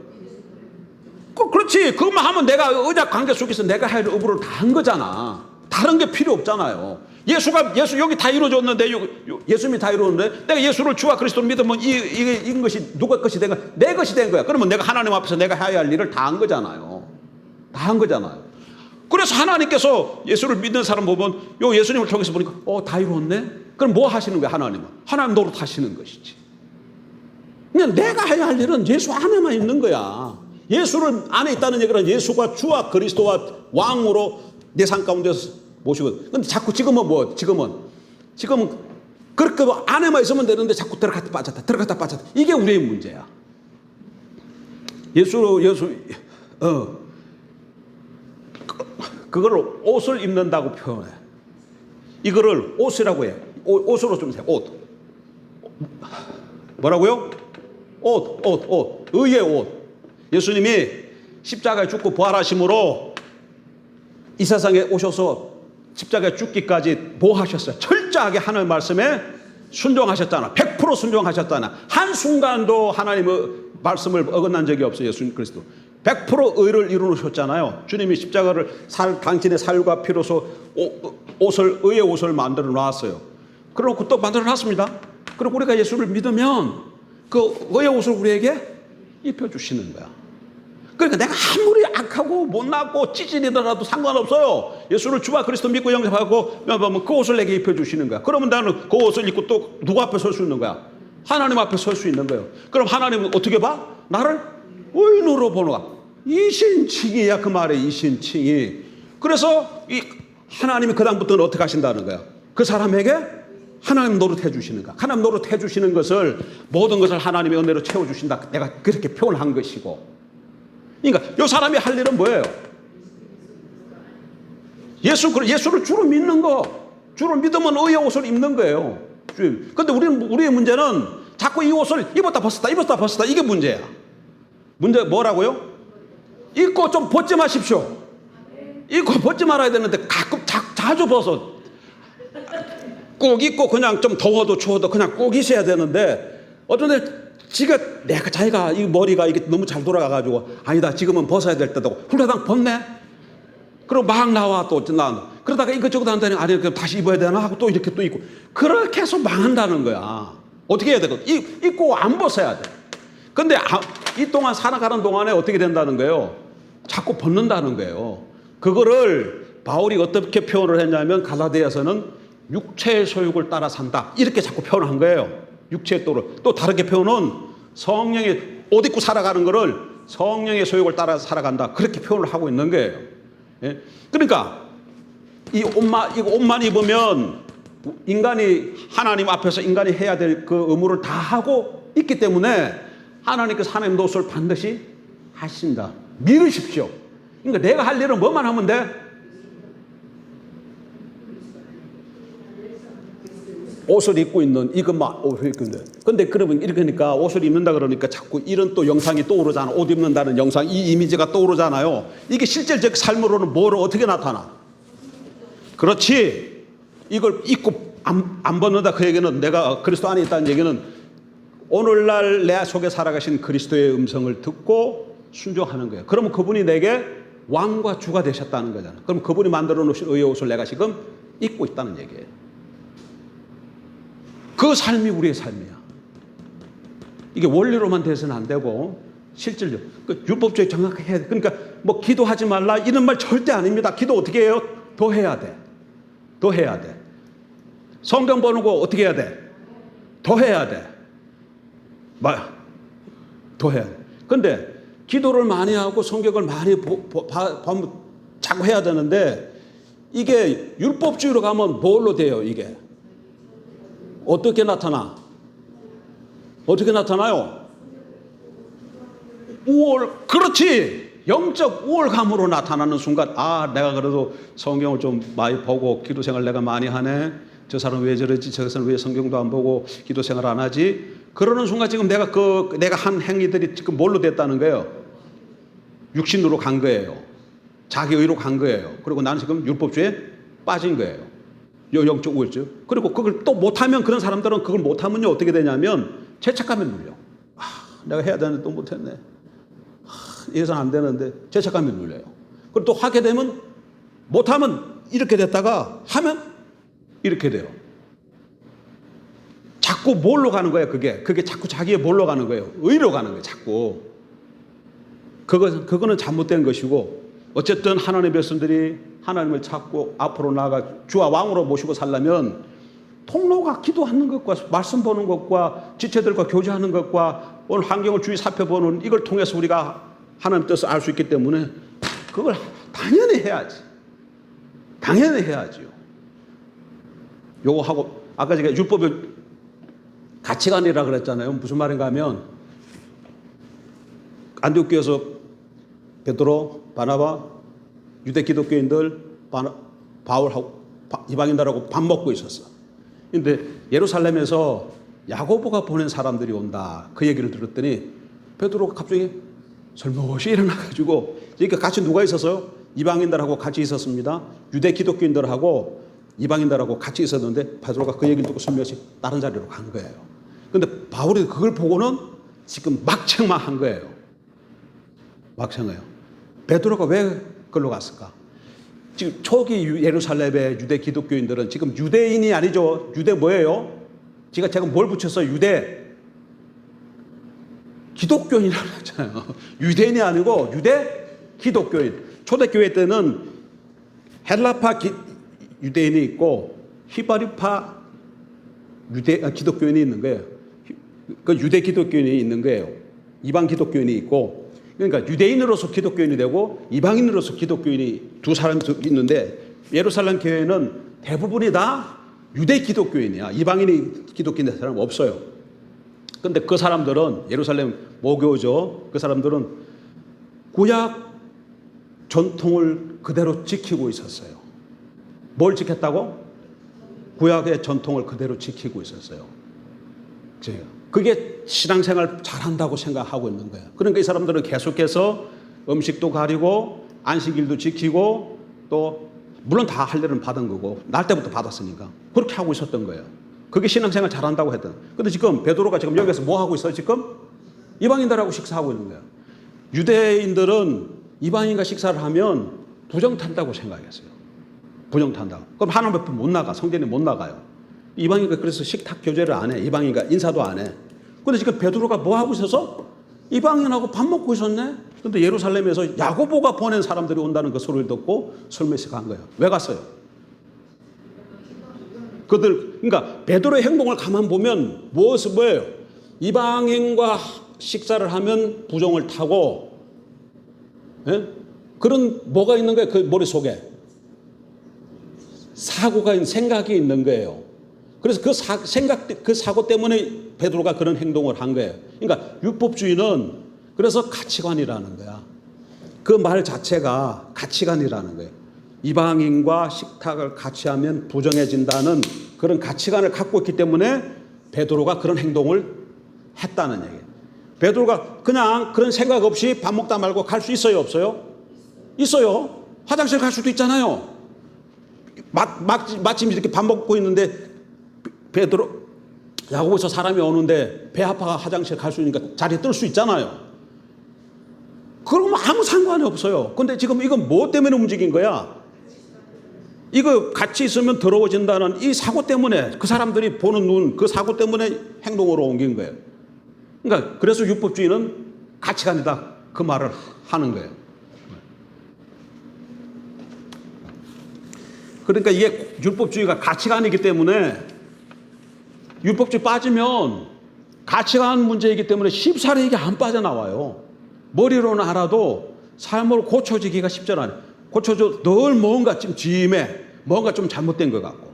S1: 그렇지. 그것만 하면 내가 언약 관계 속에서 내가 할 의무를 다 한 거잖아. 다른 게 필요 없잖아요. 예수 여기 다 이루어졌는데, 예수님이 다 이루었는데, 내가 예수를 주와 그리스도를 믿으면 이 것이 누가 것이 된 거야? 내 것이 된 거야. 그러면 내가 하나님 앞에서 내가 해야 할 일을 다 한 거잖아요. 다 한 거잖아요. 그래서 하나님께서 예수를 믿는 사람 보면 요 예수님을 통해서 보니까 다 이루었네. 그럼 뭐 하시는 거야? 하나님 노릇 하시는 것이지. 그냥 내가 해야 할 일은 예수 안에만 있는 거야. 예수를 안에 있다는 얘기는 예수가 주와 그리스도와 왕으로 내 삶 가운데서 모시고. 근데 자꾸 지금은 그렇게 안에만 있으면 되는데 자꾸 들어갔다 빠졌다. 이게 우리의 문제야. 그거를 옷을 입는다고 표현해. 이거를 옷이라고 해. 옷으로 좀 세. 옷. 뭐라고요? 옷. 의의 옷. 예수님이 십자가에 죽고 부활하심으로 이 세상에 오셔서 십자가에 죽기까지 뭐 하셨어요? 철저하게 하나님 말씀에 순종하셨잖아. 100% 순종하셨잖아. 한순간도 하나님의 말씀을 어긋난 적이 없어요. 예수 그리스도 100% 의를 이루셨잖아요. 주님이 십자가를 당신의 살과 피로서 의의 옷을 만들어 놨어요. 그러고 또 만들어 놨습니다. 그리고 우리가 예수를 믿으면 그 의의 옷을 우리에게 입혀주시는 거야. 그러니까 내가 아무리 악하고 못났고 찌질이더라도 상관없어요. 예수를 주와 그리스도 믿고 영접하고 그 옷을 내게 입혀주시는 거야. 그러면 나는 그 옷을 입고 또 누구 앞에 설 수 있는 거야? 하나님 앞에 설 수 있는 거예요. 그럼 하나님은 어떻게 봐? 나를 의인으로 보는 거야. 이신칭이야. 그 말에 이신칭이. 그래서 하나님이 그 다음부터는 어떻게 하신다는 거야? 그 사람에게 하나님 노릇해 주시는 거야. 하나님 노릇해 주시는 것을 모든 것을 하나님의 은혜로 채워주신다. 내가 그렇게 표현한 것이고. 그러니까 이 사람이 할 일은 뭐예요? 예수를 주로 믿는 거. 주로 믿으면 의의 옷을 입는 거예요. 그런데 우리의 문제는 자꾸 이 옷을 입었다 벗었다 이게 문제야. 문제 뭐라고요? 입고 좀 벗지 마십시오. 입고 벗지 말아야 되는데 가끔 자주 벗어. 꼭 입고 그냥 좀 더워도 추워도 그냥 꼭 있어야 되는데 어떤 데 자기가 이 머리가 이게 너무 잘 돌아가가지고 아니다 지금은 벗어야 될 때다고 훌라당 벗네. 그리고 막 나와 또 그러다가 이것저것 한다니 아니 그럼 다시 입어야 되나 하고 또 이렇게 또 입고 그렇게 해서 망한다는 거야. 어떻게 해야 되거든? 입고 안 벗어야 돼. 근데 이 동안 살아가는 동안에 어떻게 된다는 거예요? 자꾸 벗는다는 거예요. 그거를 바울이 어떻게 표현을 했냐면 갈라디아서는 육체의 소욕을 따라 산다 이렇게 자꾸 표현한 거예요. 육체의 또 다르게 표현은 성령의 옷 입고 살아가는 거를 성령의 소욕을 따라 살아간다 그렇게 표현을 하고 있는 거예요. 예? 그러니까 이 옷만 입으면 인간이 하나님 앞에서 인간이 해야 될 그 의무를 다 하고 있기 때문에 하나님께서 하나님 옷을 반드시 하신다. 믿으십시오. 그러니까 내가 할 일은 뭐만 하면 돼? 옷을 입고 있는 이것만 옷을 입고 있는데 근데 그러면 이러니까 옷을 입는다 그러니까 자꾸 이런 또 영상이 떠오르잖아. 옷 입는다는 영상 이 이미지가 떠오르잖아요. 이게 실질적 삶으로는 뭐로 어떻게 나타나? 그렇지. 이걸 입고 안 벗는다 그 얘기는 내가 그리스도 안에 있다는 얘기는 오늘날 내 속에 살아가신 그리스도의 음성을 듣고 순종하는 거예요. 그러면 그분이 내게 왕과 주가 되셨다는 거잖아. 그럼 그분이 만들어 놓으신 의의 옷을 내가 지금 입고 있다는 얘기예요. 그 삶이 우리의 삶이야. 이게 원리로만 돼서는 안 되고 실질적 율법주의 정확하게 해야 돼. 그러니까 뭐 기도하지 말라 이런 말 절대 아닙니다. 기도 어떻게 해요? 더 해야 돼. 더 해야 돼. 성경 보는 거 어떻게 해야 돼? 더 해야 돼. 더 해야 돼. 근데 기도를 많이 하고 성경을 많이 자꾸 해야 되는데 이게 율법주의로 가면 뭘로 돼요? 이게 어떻게 나타나? 어떻게 나타나요? 그렇지. 영적 우월감으로 나타나는 순간, 내가 그래도 성경을 좀 많이 보고 기도 생활 내가 많이 하네. 저 사람 왜 저러지? 저 사람 왜 성경도 안 보고 기도 생활 안 하지? 그러는 순간 지금 내가 한 행위들이 지금 뭘로 됐다는 거예요? 육신으로 간 거예요. 자기 의로 간 거예요. 그리고 나는 지금 율법주의에 빠진 거예요. 영적 우월증. 그리고 그걸 또 못하면, 그런 사람들은 그걸 못하면요 어떻게 되냐면 죄책감에 눌려. 내가 해야 되는데 또 못했네. 예상 안 되는데 죄책감에 눌려요. 그리고 또 하게 되면, 못하면 이렇게 됐다가 하면 이렇게 돼요. 자꾸 뭘로 가는 거예요? 그게 자꾸 자기의 뭘로 가는 거예요? 의로 가는 거예요. 자꾸. 그거는 잘못된 것이고, 어쨌든 하나님의 백성들이 하나님을 찾고 앞으로 나아가 주와 왕으로 모시고 살려면 통로가 기도하는 것과 말씀 보는 것과 지체들과 교제하는 것과 오늘 환경을 주의 살펴보는 이걸 통해서 우리가 하나님 뜻을 알 수 있기 때문에 그걸 당연히 해야지. 당연히 해야지요. 요거 하고, 아까 제가 율법의 가치관이라 그랬잖아요. 무슨 말인가 하면, 안디옥 교회에서 베드로, 바나바, 유대 기독교인들, 바울하고 이방인들하고 밥 먹고 있었어. 근데 예루살렘에서 야고보가 보낸 사람들이 온다. 그 얘기를 들었더니 베드로가 갑자기 설머시 일어나가지고, 그러니까 같이 누가 있었어요? 이방인들하고 같이 있었습니다. 유대 기독교인들하고 이방인들하고 같이 있었는데 베드로가 그 얘기를 듣고 설머시 다른 자리로 간 거예요. 근데 바울이 그걸 보고는 지금 막창만 거예요. 막창해요. 베드로가 왜 그걸로 갔을까? 지금 초기 예루살렘의 유대 기독교인들은 지금 유대인이 아니죠. 유대 뭐예요? 제가 뭘 붙였어요? 유대 기독교인이라고 했잖아요. 유대인이 아니고 유대 기독교인. 초대교회 때는 헬라파 유대인이 있고 히바리파 기독교인이 있는 거예요. 그 유대 기독교인이 있는 거예요. 이방 기독교인이 있고, 그러니까 유대인으로서 기독교인이 되고 이방인으로서 기독교인이 두 사람이 있는데, 예루살렘 교회는 대부분이 다 유대 기독교인이야. 이방인이 기독교인 된 사람은 없어요. 근데 그 사람들은, 예루살렘 모교죠. 그 사람들은 구약 전통을 그대로 지키고 있었어요. 뭘 지켰다고? 구약의 전통을 그대로 지키고 있었어요. 그게 신앙생활 잘한다고 생각하고 있는 거예요. 그러니까 이 사람들은 계속해서 음식도 가리고 안식일도 지키고, 또 물론 다 할 일은 받은 거고 날 때부터 받았으니까 그렇게 하고 있었던 거예요. 그게 신앙생활 잘한다고 했던. 근데 지금 베드로가 지금 여기서 뭐 하고 있어요? 지금 이방인들하고 식사하고 있는 거예요. 유대인들은 이방인과 식사를 하면 부정 탄다고 생각했어요. 부정 탄다고. 그럼 하나님 앞에 못 나가. 성전에 못 나가요. 이방인과 그래서 식탁 교제를 안 해. 이방인과 인사도 안 해. 근데 지금 베드로가 뭐 하고 있어서 이방인하고 밥 먹고 있었네. 근데 예루살렘에서 야고보가 보낸 사람들이 온다는 그 소리를 듣고 설매시 간 거예요. 왜 갔어요? 그러니까 베드로의 행동을 가만 보면 뭐예요? 이방인과 식사를 하면 부정을 타고, 예? 그런 뭐가 있는 거예요? 그 머릿속에 사고가 있는, 생각이 있는 거예요. 그래서 그 사고 때문에 베드로가 그런 행동을 한 거예요. 그러니까 율법주의는 그래서 가치관이라는 거야. 그 말 자체가 가치관이라는 거예요. 이방인과 식탁을 같이 하면 부정해진다는 그런 가치관을 갖고 있기 때문에 베드로가 그런 행동을 했다는 얘기예요. 베드로가 그냥 그런 생각 없이 밥 먹다 말고 갈 수 있어요, 없어요? 있어요. 화장실 갈 수도 있잖아요. 마침 이렇게 밥 먹고 있는데 베드로, 야고보에서 사람이 오는데 배 아파가 화장실 갈 수 있으니까 자리에 뜰 수 있잖아요. 그러면 아무 상관이 없어요. 근데 지금 이건 뭐 때문에 움직인 거야? 이거 같이 있으면 더러워진다는 이 사고 때문에, 그 사람들이 보는 눈, 그 사고 때문에 행동으로 옮긴 거예요. 그러니까 그래서 율법주의는 가치관이다, 그 말을 하는 거예요. 그러니까 이게 율법주의가 가치관이기 때문에, 율법주의 빠지면 가치관 문제이기 때문에 쉽사리 이게 안 빠져나와요. 머리로는 알아도 삶을 고쳐지기가 쉽지 않아요. 고쳐져 늘 뭔가 좀 짐해, 뭔가 좀 잘못된 것 같고.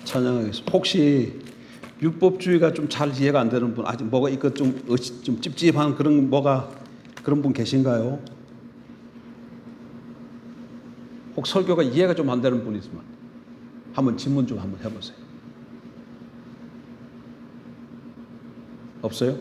S1: 찬양하겠습니다. 혹시 율법주의가 좀 잘 이해가 안 되는 분, 아직 뭐가 이거 좀 찝찝한 그런 분 계신가요? 혹 설교가 이해가 좀 안 되는 분 있으면 한번 질문 좀 한번 해보세요. 없어요?